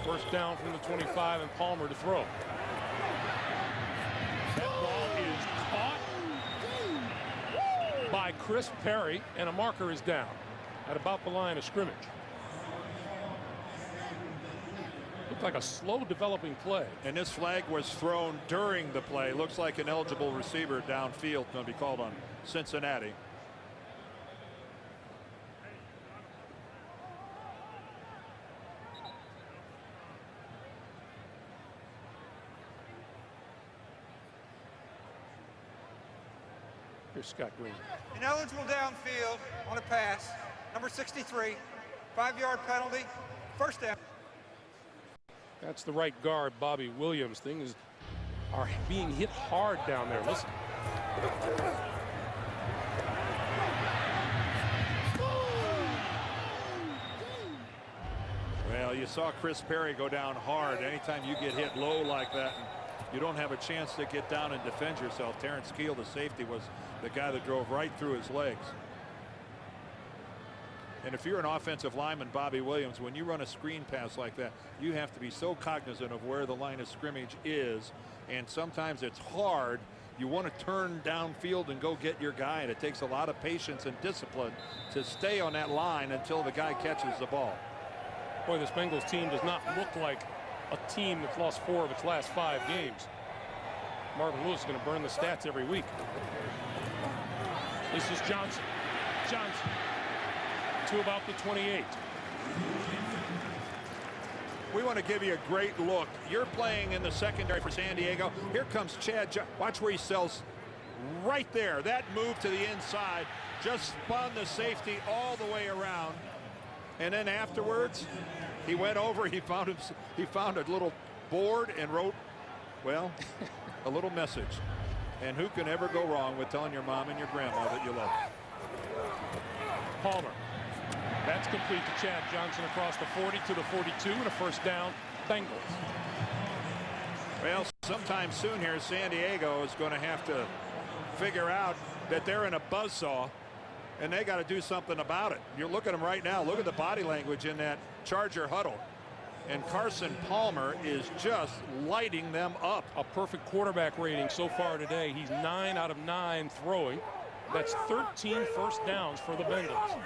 First down from the 25 and Palmer to throw. That ball is caught by Chris Perry, and a marker is down at about the line of scrimmage. Looked like a slow developing play. And this flag was thrown during the play. Looks like an eligible receiver downfield going to be called on Cincinnati. Here's Scott Green. Ineligible downfield on a pass. Number 63. 5-yard penalty. First down. That's the right guard, Bobby Williams. Things are being hit hard down there. Listen. Well, you saw Chris Perry go down hard. Anytime you get hit low like that, you don't have a chance to get down and defend yourself. Terrence Keel, the safety, was the guy that drove right through his legs. And if you're an offensive lineman, Bobby Williams, when you run a screen pass like that, you have to be so cognizant of where the line of scrimmage is. And sometimes it's hard. You want to turn downfield and go get your guy, and it takes a lot of patience and discipline to stay on that line until the guy catches the ball. Boy, this Bengals team does not look like a team that's lost 4 of its last 5 games. Marvin Lewis is going to burn the stats every week. This is Johnson. Johnson to about the 28. We want to give you a great look. You're playing in the secondary for San Diego. Here comes Chad. Watch where he sells right there. That move to the inside just spun the safety all the way around. And then afterwards, he went over. He found a little board and wrote, well, a little message. And who can ever go wrong with telling your mom and your grandma that you love them? Palmer. That's complete to Chad Johnson across the 40 to the 42 and a first down, Bengals. Well, sometime soon here, San Diego is going to have to figure out that they're in a buzzsaw, and they got to do something about it. You look at them right now. Look at the body language in that Charger huddle. And Carson Palmer is just lighting them up. A perfect quarterback rating so far today. He's 9 out of 9 throwing. That's 13 first downs for the Bengals.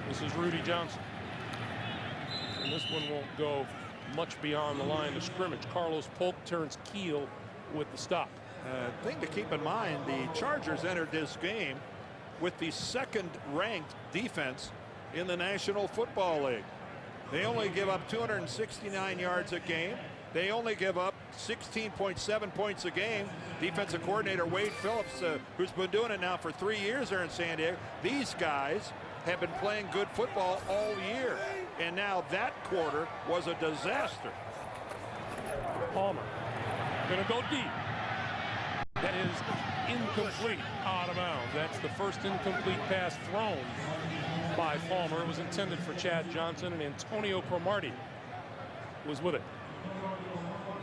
This is Rudy Johnson. And this one won't go much beyond the line of scrimmage. Carlos Polk turns Keel with the stop. Thing to keep in mind, the Chargers entered this game with the second-ranked defense in the National Football League. They only give up 269 yards a game. They only give up 16.7 points a game. Defensive coordinator Wade Phillips, who's been doing it now for 3 years there in San Diego. These guys have been playing good football all year. And now that quarter was a disaster. Palmer gonna go deep. That is incomplete, out of bounds. That's the first incomplete pass thrown by Palmer. It was intended for Chad Johnson, and Antonio Cromartie was with it.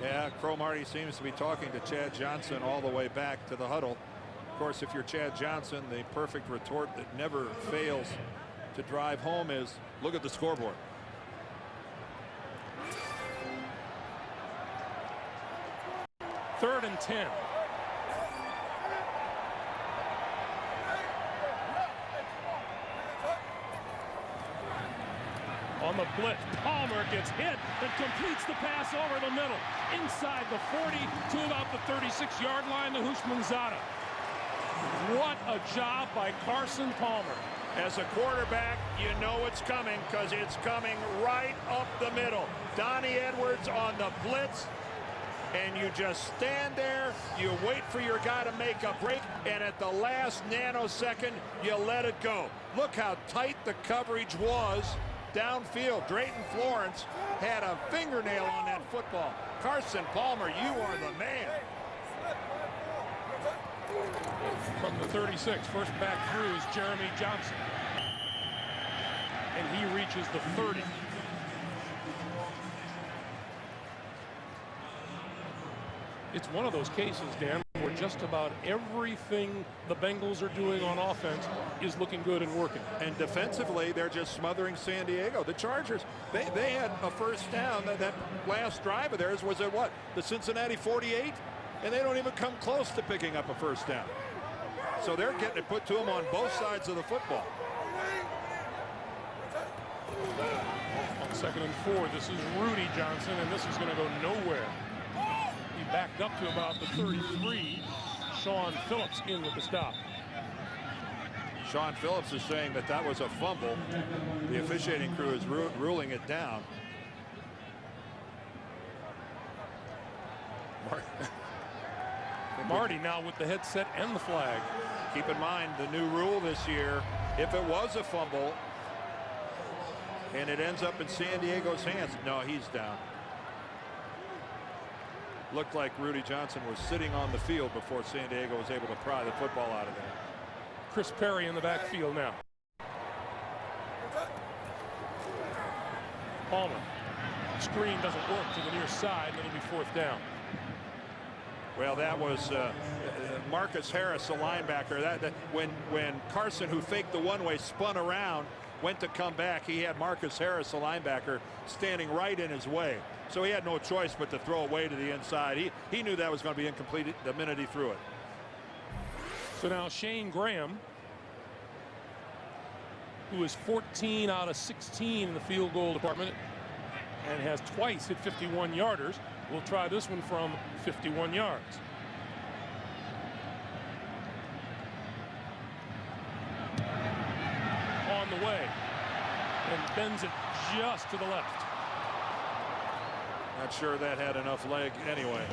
Yeah, Cromartie seems to be talking to Chad Johnson all the way back to the huddle. Of course, if you're Chad Johnson, the perfect retort that never fails to drive home is, look at the scoreboard. Third and 10. On the blitz, Palmer gets hit and completes the pass over the middle. Inside the 40 to about the 36-yard line to Houshmandzadeh. What a job by Carson Palmer. As a quarterback, you know it's coming because it's coming right up the middle. Donnie Edwards on the blitz, and you just stand there, you wait for your guy to make a break, and at the last nanosecond, you let it go. Look how tight the coverage was downfield. Drayton Florence had a fingernail on that football. Carson Palmer, you are the man. From the 36, first back through is Jeremy Johnson. And he reaches the 30. It's one of those cases, Dan, where just about everything the Bengals are doing on offense is looking good and working. And defensively, they're just smothering San Diego. The Chargers, they had a first down. That last drive of theirs was at what? The Cincinnati 48? And they don't even come close to picking up a first down. So they're getting it put to them on both sides of the football. On 2nd and 4, this is Rudy Johnson, and this is going to go nowhere. He backed up to about the 33. Sean Phillips in with the stop. Sean Phillips is saying that that was a fumble. The officiating crew is ruling it down. Marty now with the headset and the flag. Keep in mind the new rule this year, if it was a fumble and it ends up in San Diego's hands, no, he's down. Looked like Rudy Johnson was sitting on the field before San Diego was able to pry the football out of there. Chris Perry in the backfield now. Palmer. Screen doesn't work to the near side, and it'll be 4th down. Well, that was Marcus Harris, a linebacker. When Carson, who faked the one-way, spun around, went to come back, he had Marcus Harris, a linebacker, standing right in his way. So he had no choice but to throw away to the inside. He knew that was going to be incomplete the minute he threw it. So now Shane Graham, who is 14 out of 16 in the field goal department and has twice hit 51-yarders, will try this one from 51 yards. On the way, and bends it just to the left. Not sure that had enough leg anyway.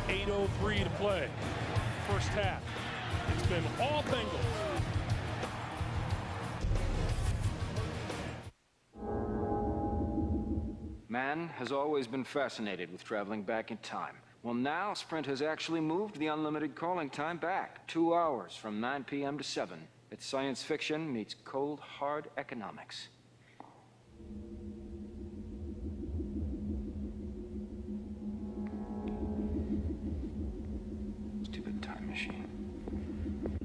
8:03 to play. First half. It's been all Bengals. Man has always been fascinated with traveling back in time. Well, now Sprint has actually moved the unlimited calling time back 2 hours from 9 p.m. to 7. It's science fiction meets cold, hard economics. Stupid time machine.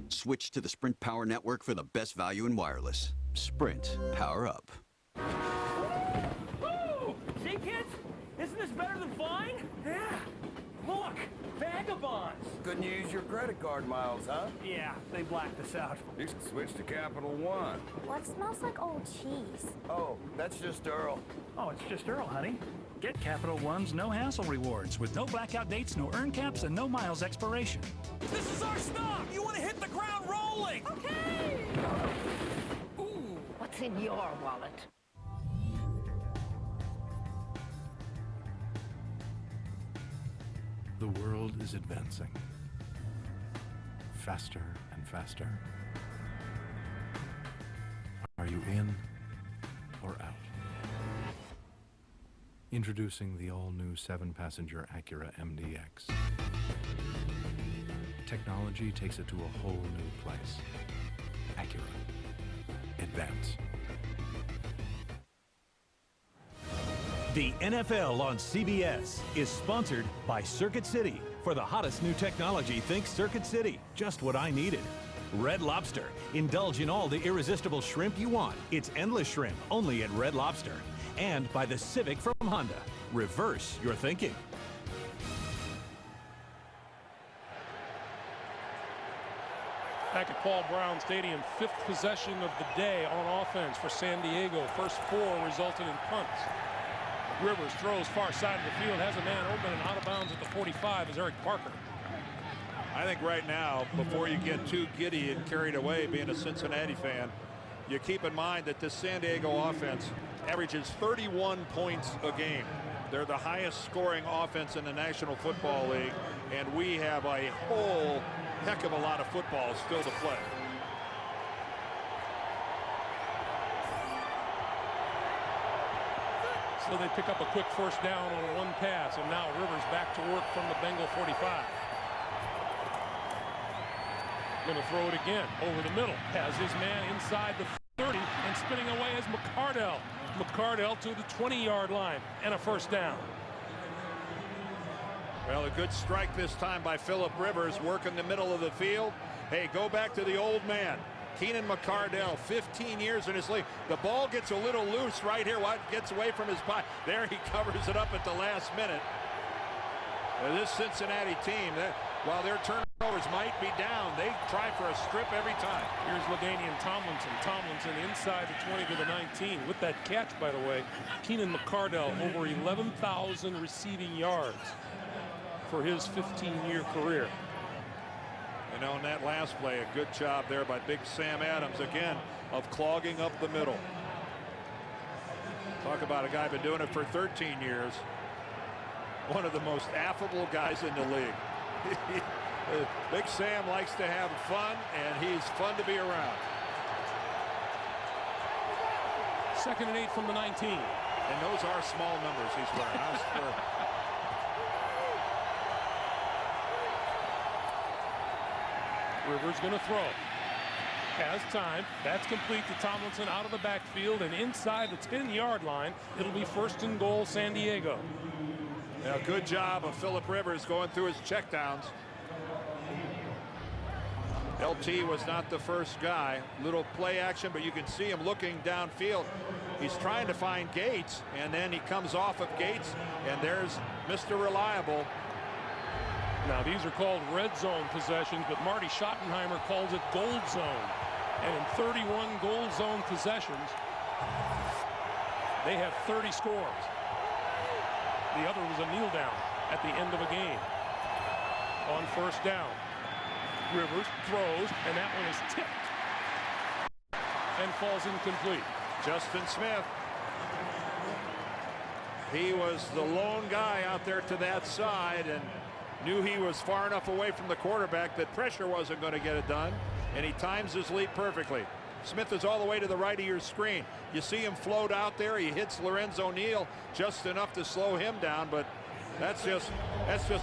Switch to the Sprint Power Network for the best value in wireless. Sprint, power up. See, kids? Isn't this better than fine? Yeah. Look, vagabonds. Couldn't use your credit card miles, huh? Yeah, they blacked us out. You should switch to Capital One. What smells like old cheese? Oh, that's just Earl. Oh, it's just Earl, honey. Get Capital One's no-hassle rewards with no blackout dates, no earn caps, and no miles expiration. This is our stop! You want to hit the ground rolling! Okay! Ooh. What's in your wallet? The world is advancing. Faster and faster. Are you in or out? Introducing the all-new 7-passenger Acura MDX. Technology takes it to a whole new place. Acura. Advance. The NFL on CBS is sponsored by Circuit City, For the hottest new technology, think Circuit City. Just what I needed. Red Lobster. Indulge in all the irresistible shrimp you want. It's endless shrimp, only at Red Lobster. And by the Civic from Honda. Reverse your thinking. Back at Paul Brown Stadium, 5th possession of the day on offense for San Diego. First 4 resulted in punts. Rivers throws far side of the field, has a man open and out of bounds at the 45 is Eric Parker. I think right now, before you get too giddy and carried away being a Cincinnati fan, you keep in mind that this San Diego offense averages 31 points a game. They're the highest scoring offense in the National Football League, and we have a whole heck of a lot of football still to play. So they pick up a quick first down on one pass, and now Rivers back to work from the Bengal 45. Going to throw it again over the middle. Has his man inside the 30 and spinning away is McCardell. McCardell to the 20-yard line and a first down. Well, a good strike this time by Phillip Rivers, working the middle of the field. Hey, go back to the old man, Keenan McCardell, 15 years in his league. The ball gets a little loose right here. What gets away from his body? There he covers it up at the last minute. This Cincinnati team, while their turnovers might be down, they try for a strip every time. Here's LaDainian Tomlinson. Tomlinson inside the 20 to the 19. With that catch, by the way, Keenan McCardell over 11,000 receiving yards for his 15-year career. And on that last play, a good job there by Big Sam Adams, again, of clogging up the middle. Talk about a guy been doing it for 13 years. One of the most affable guys in the league. Big Sam likes to have fun, and he's fun to be around. 2nd and 8 from the 19. And those are small numbers he's wearing. Rivers going to throw. Has time. That's complete to Tomlinson out of the backfield and inside the 10-yard line. It'll be 1st and goal, San Diego. Now, good job of Phillip Rivers going through his checkdowns. LT was not the first guy. Little play action, but you can see him looking downfield. He's trying to find Gates, and then he comes off of Gates, and there's Mr. Reliable. Now, these are called red zone possessions, but Marty Schottenheimer calls it gold zone. And in 31 gold zone possessions, they have 30 scores. The other was a kneel down at the end of a game. On first down, Rivers throws, and that one is tipped and falls incomplete. Justin Smith. He was the lone guy out there to that side and knew he was far enough away from the quarterback that pressure wasn't going to get it done, and he times his leap perfectly. Smith is all the way to the right of your screen. You see him float out there. He hits Lorenzo Neal just enough to slow him down, but that's just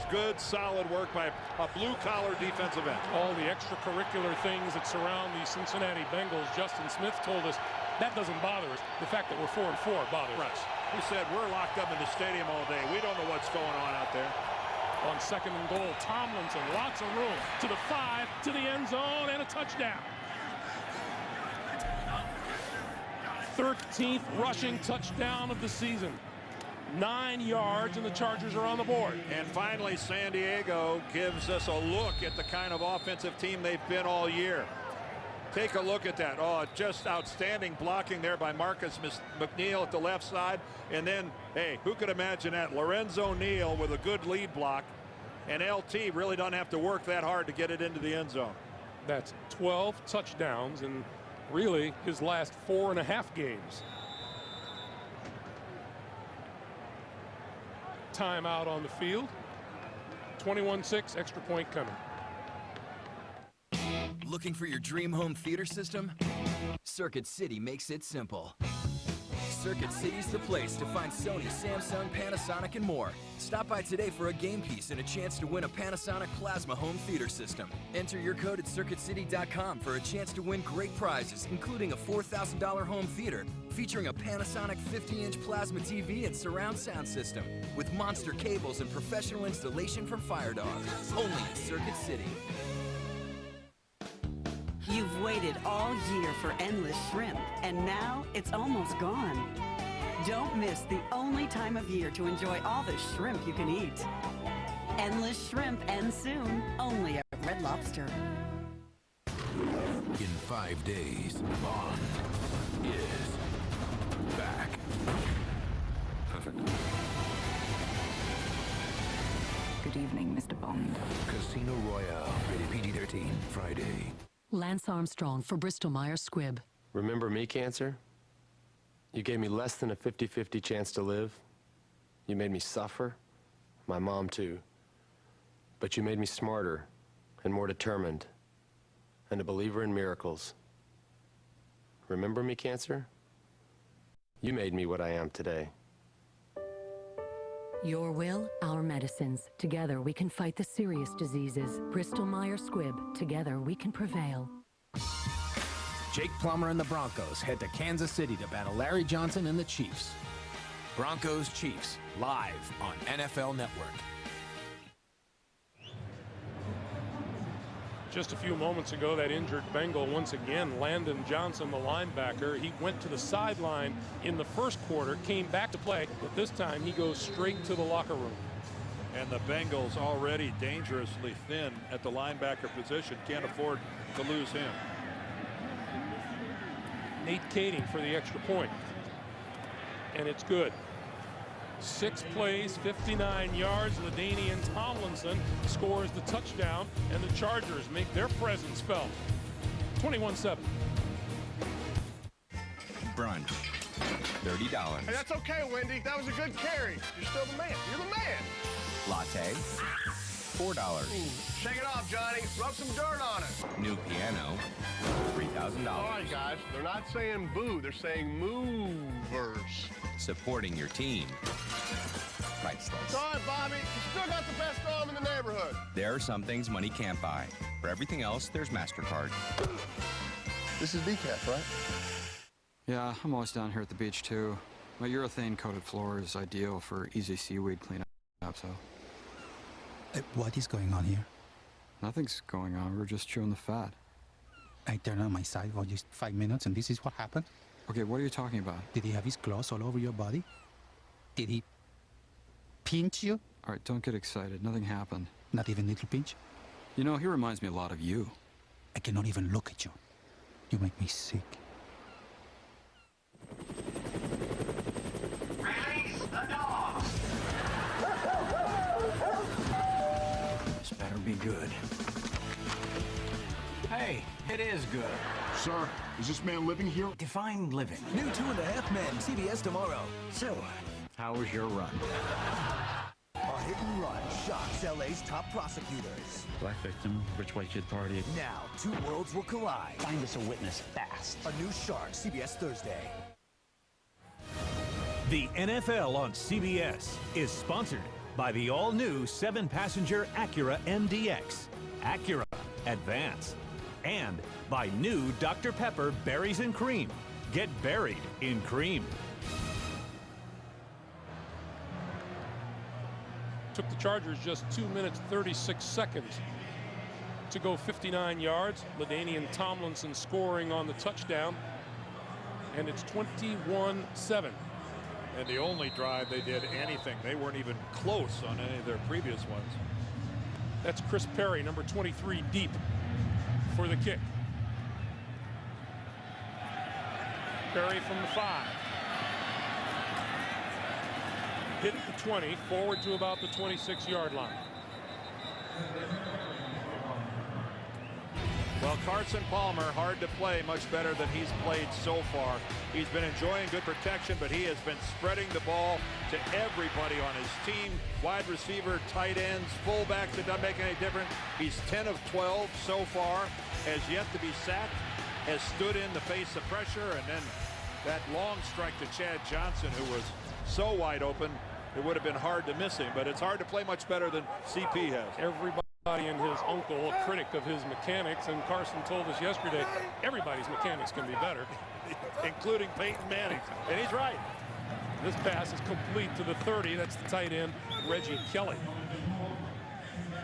good, solid work by a blue-collar defensive end. All the extracurricular things that surround the Cincinnati Bengals, Justin Smith told us that doesn't bother us. The fact that we're 4-4 bothers us. He said we're locked up in the stadium all day. We don't know what's going on out there. On 2nd and goal, Tomlinson, lots of room to the 5, to the end zone, and a touchdown. 13th rushing touchdown of the season. 9 yards, and the Chargers are on the board. And finally, San Diego gives us a look at the kind of offensive team they've been all year. Take a look at that. Oh, just outstanding blocking there by Marcus McNeil at the left side. And then, hey, who could imagine that? Lorenzo Neal with a good lead block. And LT really doesn't have to work that hard to get it into the end zone. That's 12 touchdowns in really his last 4.5 games. Timeout on the field. 21-6, extra point coming. Looking for your dream home theater system? Circuit City makes it simple. Circuit City's the place to find Sony, Samsung, Panasonic, and more. Stop by today for a game piece and a chance to win a Panasonic Plasma home theater system. Enter your code at CircuitCity.com for a chance to win great prizes, including a $4,000 home theater featuring a Panasonic 50-inch plasma TV and surround sound system with monster cables and professional installation from Fire Dog. Only at Circuit City. You've waited all year for endless shrimp, and now it's almost gone. Don't miss the only time of year to enjoy all the shrimp you can eat. Endless shrimp ends soon, only at Red Lobster. In 5 days, Bond is back. Perfect. Good evening, Mr. Bond. Casino Royale, rated PG-13, Friday. Lance Armstrong for Bristol-Myers Squibb. Remember me, Cancer? You gave me less than a 50-50 chance to live. You made me suffer. My mom, too. But you made me smarter and more determined and a believer in miracles. Remember me, Cancer? You made me what I am today. Your will, our medicines. Together we can fight the serious diseases. Bristol-Myers Squibb. Together we can prevail. Jake Plummer and the Broncos head to Kansas City to battle Larry Johnson and the Chiefs. Broncos-Chiefs, live on NFL Network. Just a few moments ago, that injured Bengal once again, Landon Johnson, the linebacker, he went to the sideline in the first quarter, came back to play, but this time he goes straight to the locker room. And the Bengals already dangerously thin at the linebacker position. Can't afford to lose him. Nate Kading for the extra point. And it's good. 6 plays, 59 yards. LaDainian Tomlinson scores the touchdown, and the Chargers make their presence felt. 21-7. Brunch, $30. Hey, that's okay, Wendy. That was a good carry. You're still the man. You're the man. Latte, $4. Shake it off, Johnny. Rub some dirt on it. New piano, $3,000. All right, guys. They're not saying boo. They're saying movers. Supporting your team, priceless. It's all right, Bobby. You still got the best arm in the neighborhood. There are some things money can't buy. For everything else, there's MasterCard. This is decaf, right? Yeah, I'm always down here at the beach, too. My urethane-coated floor is ideal for easy seaweed cleanup, so... What is going on here? Nothing's going on. We're just chewing the fat. I turned on my side for just 5 minutes, and this is what happened? Okay, what are you talking about? Did he have his claws all over your body? Did he pinch you? All right, don't get excited. Nothing happened. Not even a little pinch? You know, he reminds me a lot of you. I cannot even look at you. You make me sick. Release the dogs! This better be good. Hey, it is good. Sir, is this man living here? Define living. New 2.5 Men, CBS tomorrow. So, how was your run? A hit and run shocks LA's top prosecutors. Black victim, rich white kid party. Now, two worlds will collide. Find us a witness fast. A new Shark, CBS Thursday. The NFL on CBS is sponsored by the all-new 7-passenger Acura MDX. Acura Advance. And by new Dr. Pepper Berries and Cream. Get buried in cream. Took the Chargers just 2 minutes, 36 seconds to go 59 yards. LaDainian Tomlinson scoring on the touchdown. And it's 21-7. And the only drive they did anything. They weren't even close on any of their previous ones. That's Chris Perry, number 23, deep for the kick. Perry from the 5. Hit the 20, forward to about the 26-yard line. Well, Carson Palmer, hard to play, much better than he's played so far. He's been enjoying good protection, but he has been spreading the ball to everybody on his team. Wide receiver, tight ends, fullbacks, it doesn't make any difference. He's 10 of 12 so far, has yet to be sacked, has stood in the face of pressure, and then That long strike to Chad Johnson, who was so wide open, it would have been hard to miss him, but it's hard to play much better than CP has. Everybody and his uncle a critic of his mechanics, and Carson told us yesterday everybody's mechanics can be better, including Peyton Manning, and he's right. This pass is complete to the 30. That's the tight end, Reggie Kelly.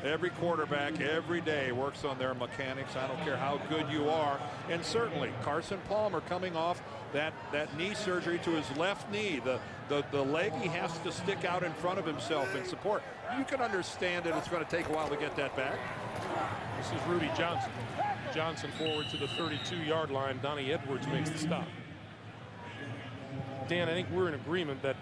Every quarterback every day works on their mechanics. I don't care how good you are. And certainly Carson Palmer coming off that knee surgery to his left knee. The leg he has to stick out in front of himself in support. You can understand that it's going to take a while to get that back. This is Rudy Johnson. Johnson forward to the 32-yard line. Donnie Edwards makes the stop. Dan, I think we're in agreement that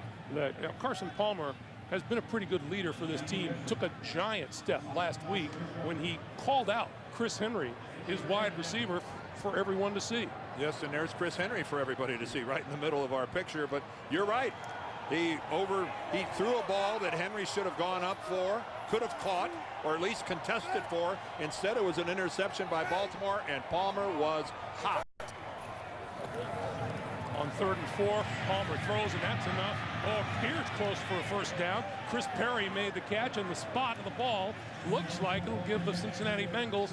Carson Palmer has been a pretty good leader for this team. Took a giant step last week when he called out Chris Henry, his wide receiver, for everyone to see. Yes, and there's Chris Henry for everybody to see right in the middle of our picture. But you're right. He threw a ball that Henry should have gone up for, could have caught, or at least contested for. Instead, it was an interception by Baltimore, and Palmer was hot. On 3rd and 4, Palmer throws, and that's enough. Oh, here's close for a first down. Chris Perry made the catch, and the spot of the ball looks like it'll give the Cincinnati Bengals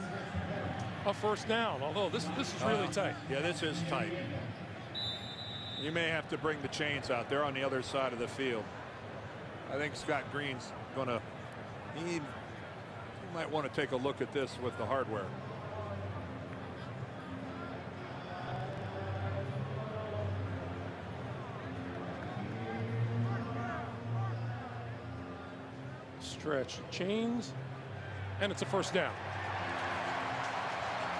a first down, although this is really tight. Yeah, this is tight. You may have to bring the chains out there on the other side of the field. I think Scott Green's gonna, he might want to take a look at this with the hardware. Stretch chains, and it's a first down.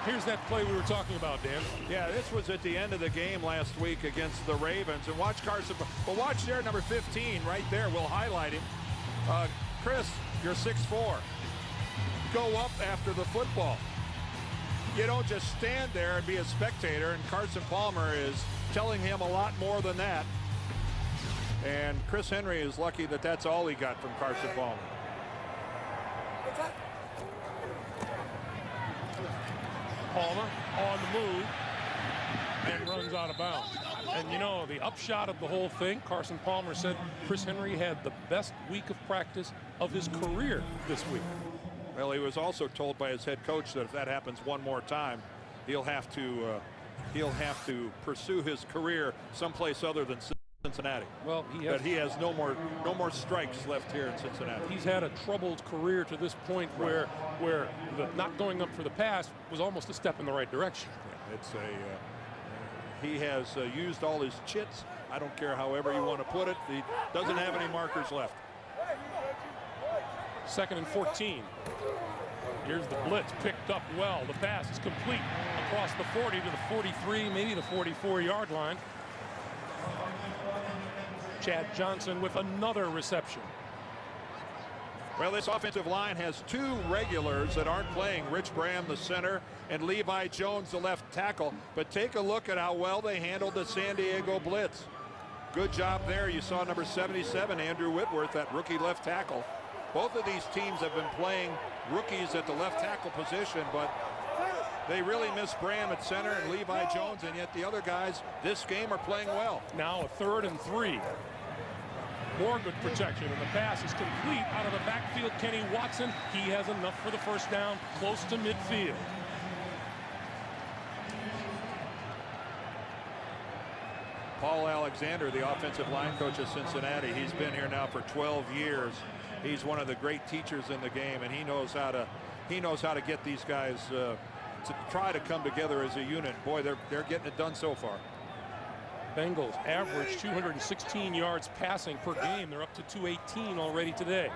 Here's that play we were talking about, Dan. Yeah, this was at the end of the game last week against the Ravens. And watch Carson, but watch there, number 15 right there. We'll highlight him. Chris, you're 6'4". Go up after the football. You don't just stand there and be a spectator, and Carson Palmer is telling him a lot more than that. And Chris Henry is lucky that that's all he got from Carson Palmer. Palmer on the move and runs out of bounds. And you know, the upshot of the whole thing, Carson Palmer said Chris Henry had the best week of practice of his career this week. Well, he was also told by his head coach that if that happens one more time, he'll have to pursue his career someplace other than Cincinnati. Well, he has no more strikes left here in Cincinnati. He's had a troubled career to this point where the not going up for the pass was almost a step in the right direction. Yeah, it's he has used all his chits. I don't care however you want to put it. He doesn't have any markers left. 2nd and 14. Here's the blitz, picked up well. The pass is complete across the 40 to the 43, maybe the 44-yard line. Chad Johnson with another reception. Well, this offensive line has 2 regulars that aren't playing. Rich Bram, the center, and Levi Jones, the left tackle. But take a look at how well they handled the San Diego blitz. Good job there. You saw number 77, Andrew Whitworth, that rookie left tackle. Both of these teams have been playing rookies at the left tackle position, but they really miss Bram at center and Levi Jones, and yet the other guys this game are playing well. Now a 3rd and 3. More good protection, and the pass is complete out of the backfield. Kenny Watson, he has enough for the first down, close to midfield. Paul Alexander, the offensive line coach of Cincinnati, he's been here now for 12 years. He's one of the great teachers in the game, and he knows how to get these guys to try to come together as a unit. Boy, they're getting it done so far. Bengals average 216 yards passing per game. They're up to 218 already today.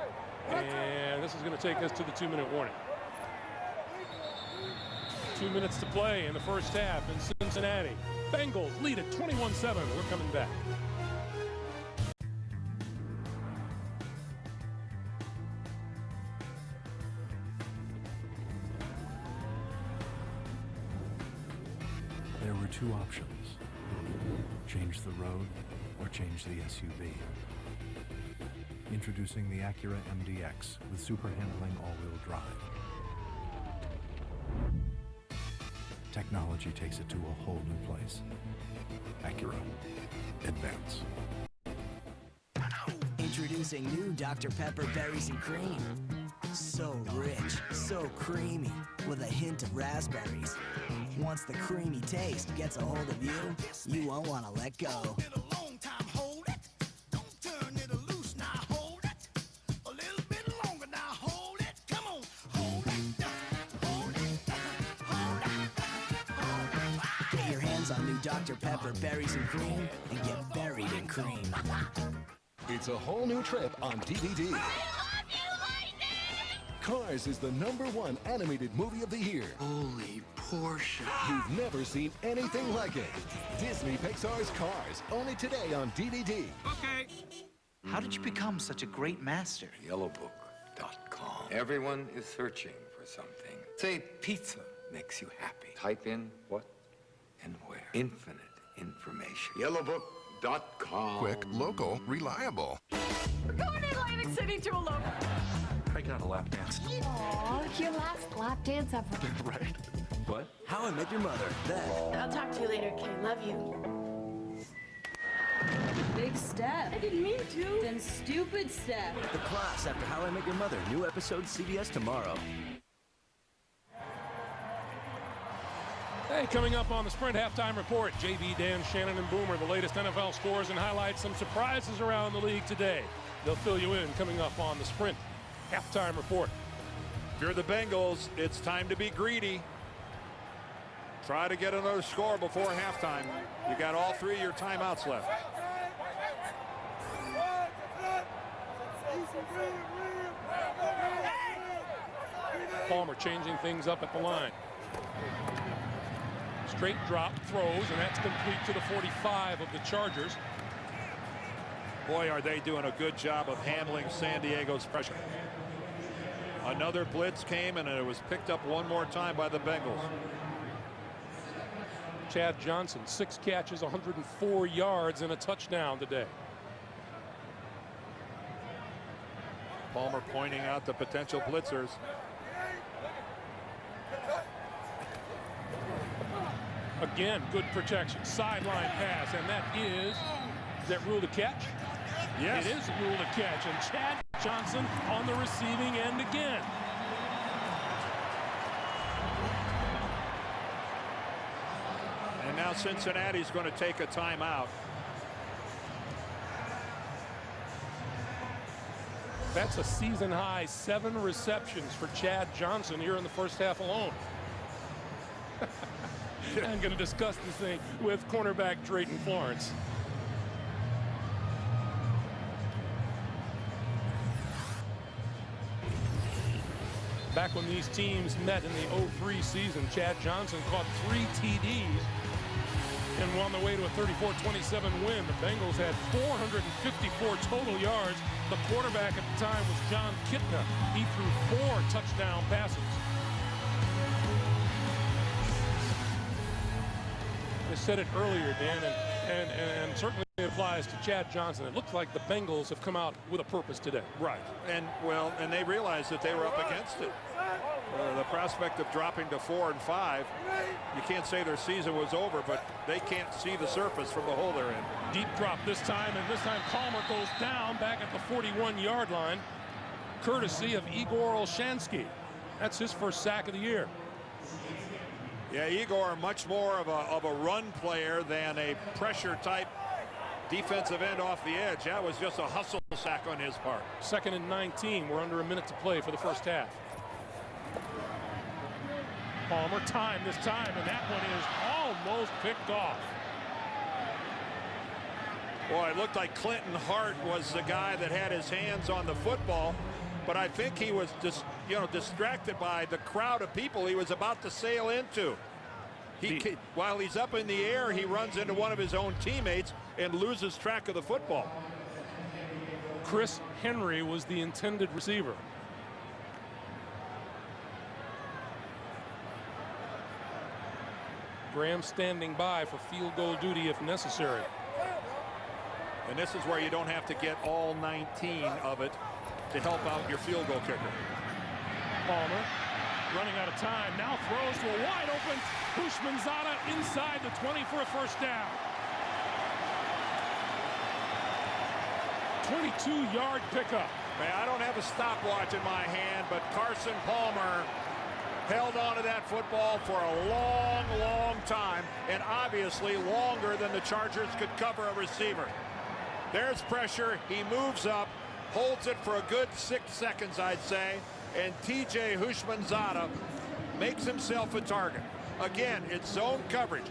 And this is going to take us to the 2-minute warning. 2 minutes to play in the first half in Cincinnati. Bengals lead at 21-7. We're coming back. There were 2 options. Change the road or change the SUV. Introducing the Acura MDX with super handling all-wheel drive. Technology takes it to a whole new place. Acura. events. Introducing new Dr. Pepper Berries and Cream. So rich, so creamy, with a hint of raspberries. Once the creamy taste gets a hold of you, you won't want to let go. Get your hands on new Dr. Pepper Berries and Cream and get buried in cream. It's a whole new trip on DVD. Cars is the #1 animated movie of the year. Holy Porsche. You've never seen anything like it. Disney Pixar's Cars, only today on DVD. Okay. How did you become such a great master? Yellowbook.com. Everyone is searching for something. Say pizza makes you happy. Type in what and where. Infinite information. Yellowbook.com. Quick, local, reliable. We're going to Atlantic City to a local. I got a lap dance. Aw, your last lap dance ever. Right. What? How I Met Your Mother. I'll talk to you later, Kay. Love you. Big step. I didn't mean to. Then stupid step. The Class after How I Met Your Mother. New episode CBS tomorrow. Hey, coming up on the Sprint Halftime Report, JB, Dan, Shannon, and Boomer, the latest NFL scores and highlights, some surprises around the league today. They'll fill you in coming up on the Sprint Halftime Report. If you're the Bengals, it's time to be greedy. Try to get another score before halftime. You got all 3 of your timeouts left. Palmer changing things up at the line. Straight drop throws, and that's complete to the 45 of the Chargers. Boy, are they doing a good job of handling San Diego's pressure. Another blitz came, and it was picked up one more time by the Bengals. Chad Johnson, 6 catches, 104 yards, and a touchdown today. Palmer pointing out the potential blitzers. Again, good protection. Sideline pass, and that is that rule to catch? Yes. It is rule to catch, and Chad Johnson on the receiving end again. And now Cincinnati's going to take a timeout. That's a season high 7 receptions for Chad Johnson here in the first half alone. I'm going to discuss this thing with cornerback Drayton Florence. Back when these teams met in the 03 season, Chad Johnson caught 3 TDs and on the way to a 34-27 win. The Bengals had 454 total yards. The quarterback at the time was John Kitna. He threw 4 touchdown passes. I said it earlier, Dan, and certainly it applies to Chad Johnson. It looks like the Bengals have come out with a purpose today. Right, and they realized that they were up against it. The prospect of dropping to 4 and 5, you can't say their season was over, but they can't see the surface from the hole they're in. Deep drop this time, and this time Palmer goes down back at the 41-yard line, courtesy of Igor Olshansky. That's his first sack of the year. Yeah, Igor much more of a run player than a pressure type defensive end off the edge. That was just a hustle sack on his part. 2nd and 19. We're under a minute to play for the first half. Palmer time this time, and that one is almost picked off. Boy, it looked like Clinton Hart was the guy that had his hands on the football, but I think he was just, distracted by the crowd of people he was about to sail into. While he's up in the air, he runs into one of his own teammates and loses track of the football. Chris Henry was the intended receiver. Graham standing by for field goal duty if necessary. And this is where you don't have to get all 19 of it to help out your field goal kicker. Palmer running out of time, now throws to a wide open Houshmandzadeh inside the 20 for a first down. 22-yard pickup. Man, I don't have a stopwatch in my hand, but Carson Palmer held on to that football for a long, long time, and obviously longer than the Chargers could cover a receiver. There's pressure. He moves up, holds it for a good 6 seconds, I'd say, and T.J. Houshmandzadeh makes himself a target. Again, it's zone coverage.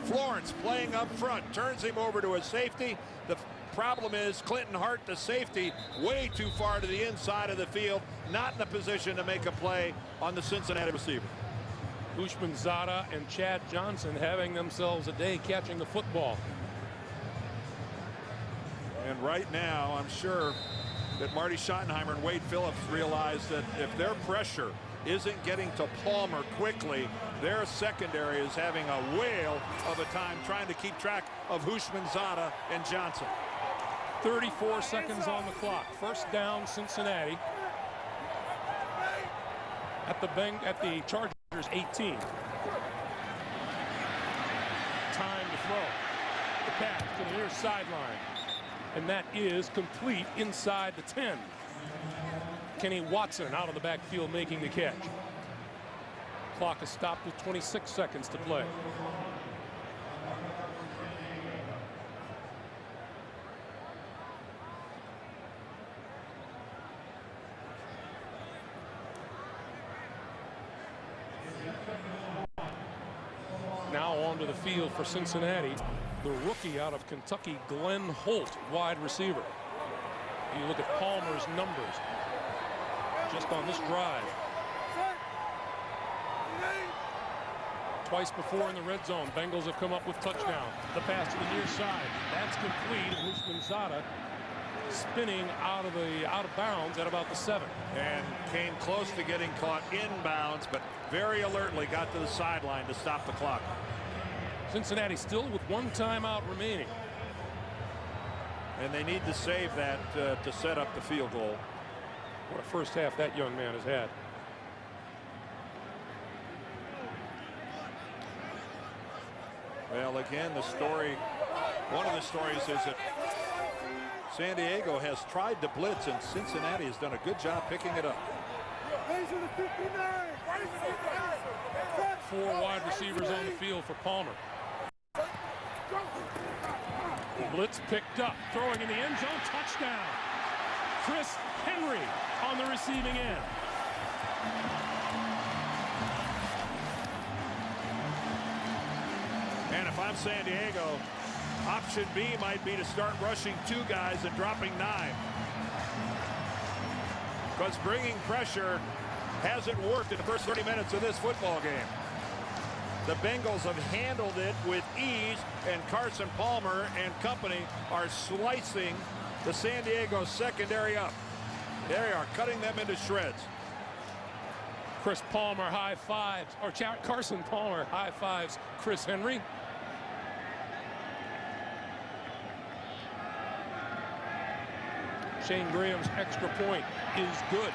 Florence playing up front, turns him over to a safety. The problem is Clinton Hart, the safety, way too far to the inside of the field, not in a position to make a play on the Cincinnati receiver. Houshmandzadeh and Chad Johnson having themselves a day catching the football. And right now, I'm sure that Marty Schottenheimer and Wade Phillips realize that if their pressure isn't getting to Palmer quickly, their secondary is having a whale of a time trying to keep track of Houshmandzadeh and Johnson. 34 seconds on the clock. First down, Cincinnati. At the Chargers 18. Time to throw. The pass to the near sideline. And that is complete inside the 10. Kenny Watson out of the backfield making the catch. Clock is stopped with 26 seconds to play. Now onto the field for Cincinnati, the rookie out of Kentucky, Glenn Holt, wide receiver. You look at Palmer's numbers just on this drive. Twice before in the red zone, Bengals have come up with touchdown. The pass to the near side, that's complete. Houshmandzadeh spinning out of bounds at about the 7. And came close to getting caught inbounds, but very alertly got to the sideline to stop the clock. Cincinnati still with 1 timeout remaining. And they need to save that to set up the field goal. What a first half that young man has had. Well, again, one of the stories is that San Diego has tried to blitz, and Cincinnati has done a good job picking it up. 4 wide receivers on the field for Palmer. Blitz picked up, throwing in the end zone, touchdown. Chris Henry on the receiving end. And if I'm San Diego, option B might be to start rushing 2 guys and dropping 9. Because bringing pressure hasn't worked in the first 30 minutes of this football game. The Bengals have handled it with ease, and Carson Palmer and company are slicing the San Diego secondary up. They are cutting them into shreds. Chris Palmer high fives, or Carson Palmer high fives Chris Henry. Shane Graham's extra point is good.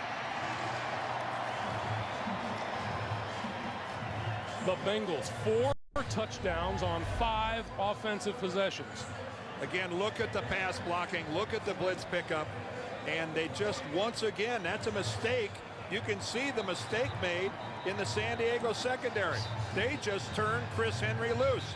The Bengals 4 touchdowns on 5 offensive possessions. Again, look at the pass blocking, look at the blitz pickup, and they just, once again, that's a mistake. You can see the mistake made in the San Diego secondary. They just turned Chris Henry loose.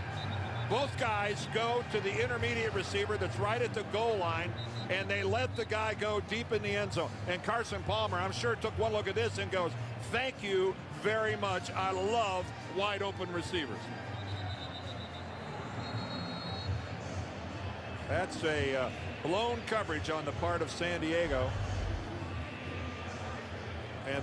Both guys go to the intermediate receiver that's right at the goal line, and they let the guy go deep in the end zone. And Carson Palmer, I'm sure, took one look at this and goes, thank you very much. I love wide open receivers. That's a blown coverage on the part of San Diego. And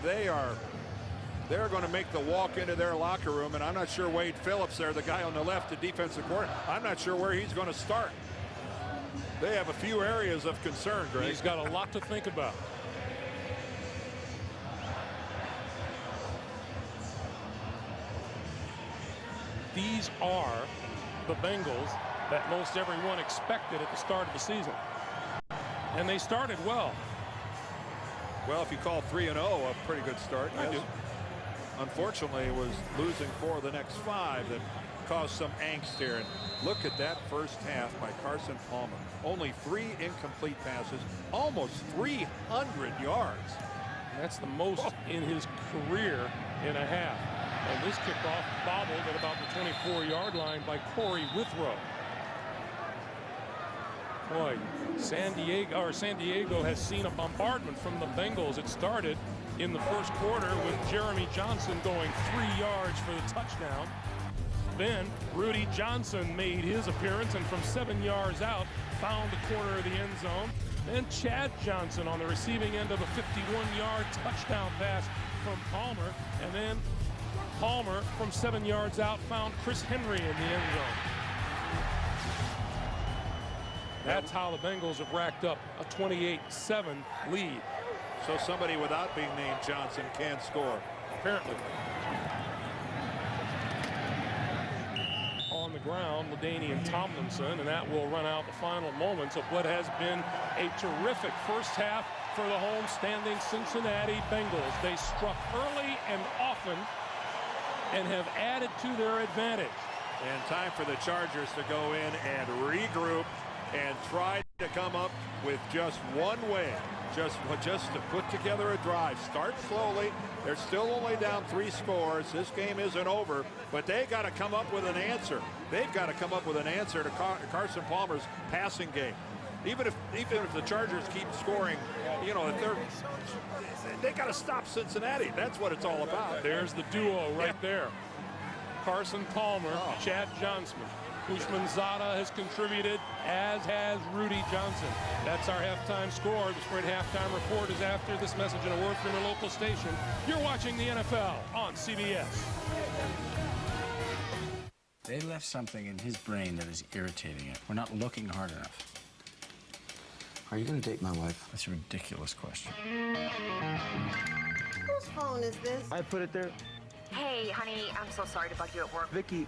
they're going to make the walk into their locker room, and I'm not sure Wade Phillips there, the guy on the left, the defensive coordinator, I'm not sure where he's going to start. They have a few areas of concern, Greg. He's got a lot to think about. These are the Bengals that most everyone expected at the start of the season. And they started well. Well, if you call 3-0 a pretty good start. I do. Unfortunately, it was losing 4 of the next 5 that cause some angst here. And look at that first half by Carson Palmer. Only 3 incomplete passes, almost 300 yards. That's the most in his career in a half. And this kickoff bobbled at about the 24-yard line by Corey Withrow. Boy, San Diego has seen a bombardment from the Bengals. It started in the first quarter with Jeremy Johnson going 3 yards for the touchdown. Then Rudy Johnson made his appearance and from 7 yards out found the corner of the end zone. Then Chad Johnson on the receiving end of a 51-yard touchdown pass from Palmer. And then Palmer from 7 yards out found Chris Henry in the end zone. That's how the Bengals have racked up a 28-7 lead. So somebody without being named Johnson can score. Apparently. On the ground, LaDainian Tomlinson, and that will run out the final moments of what has been a terrific first half for the home-standing Cincinnati Bengals. They struck early and often and have added to their advantage. And time for the Chargers to go in and regroup and try to come up with just one way, just to put together a drive. Start slowly. They're still only down 3 scores. This game isn't over, but they got to come up with an answer. They've got to come up with an answer to Carson Palmer's passing game. Even if the Chargers keep scoring, you know, they got to stop Cincinnati. That's what it's all about. There's the duo right there. Carson Palmer, Chad Johnson. Ushmanzada has contributed, as has Rudy Johnson. That's our halftime score. The Sprint halftime report is after this message and a word from your local station. You're watching the NFL on CBS. They left something in his brain that is irritating it. We're not looking hard enough. Are you going to date my wife? That's a ridiculous question. Whose phone is this? I put it there. Hey, honey, I'm so sorry to bug you at work. Vicky.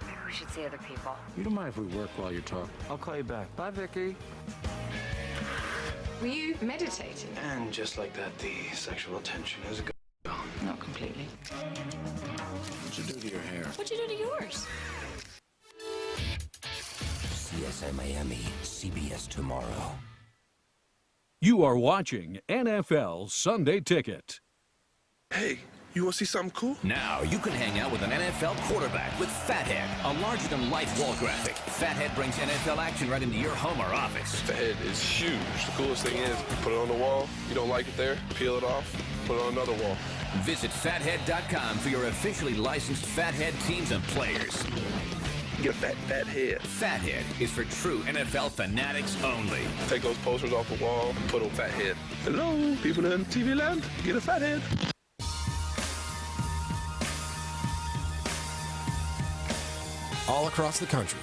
Maybe we should see other people. You don't mind if we work while you talk? I'll call you back. Bye, Vicky. Were you meditating? And just like that, the sexual tension is gone. Not completely. What'd you do to your hair? What'd you do to yours? CSI Miami, CBS tomorrow. You are watching NFL Sunday Ticket. Hey, you want to see something cool? Now you can hang out with an NFL quarterback with Fathead, a larger-than-life wall graphic. Fathead brings NFL action right into your home or office. Fathead is huge. The coolest thing is, you put it on the wall, you don't like it there, peel it off, put it on another wall. Visit Fathead.com for your officially licensed Fathead teams and players. Get a fat head. Fathead is for true NFL fanatics only. Take those posters off the wall and put on Fathead. Hello, people in TV land, get a Fathead. All across the country,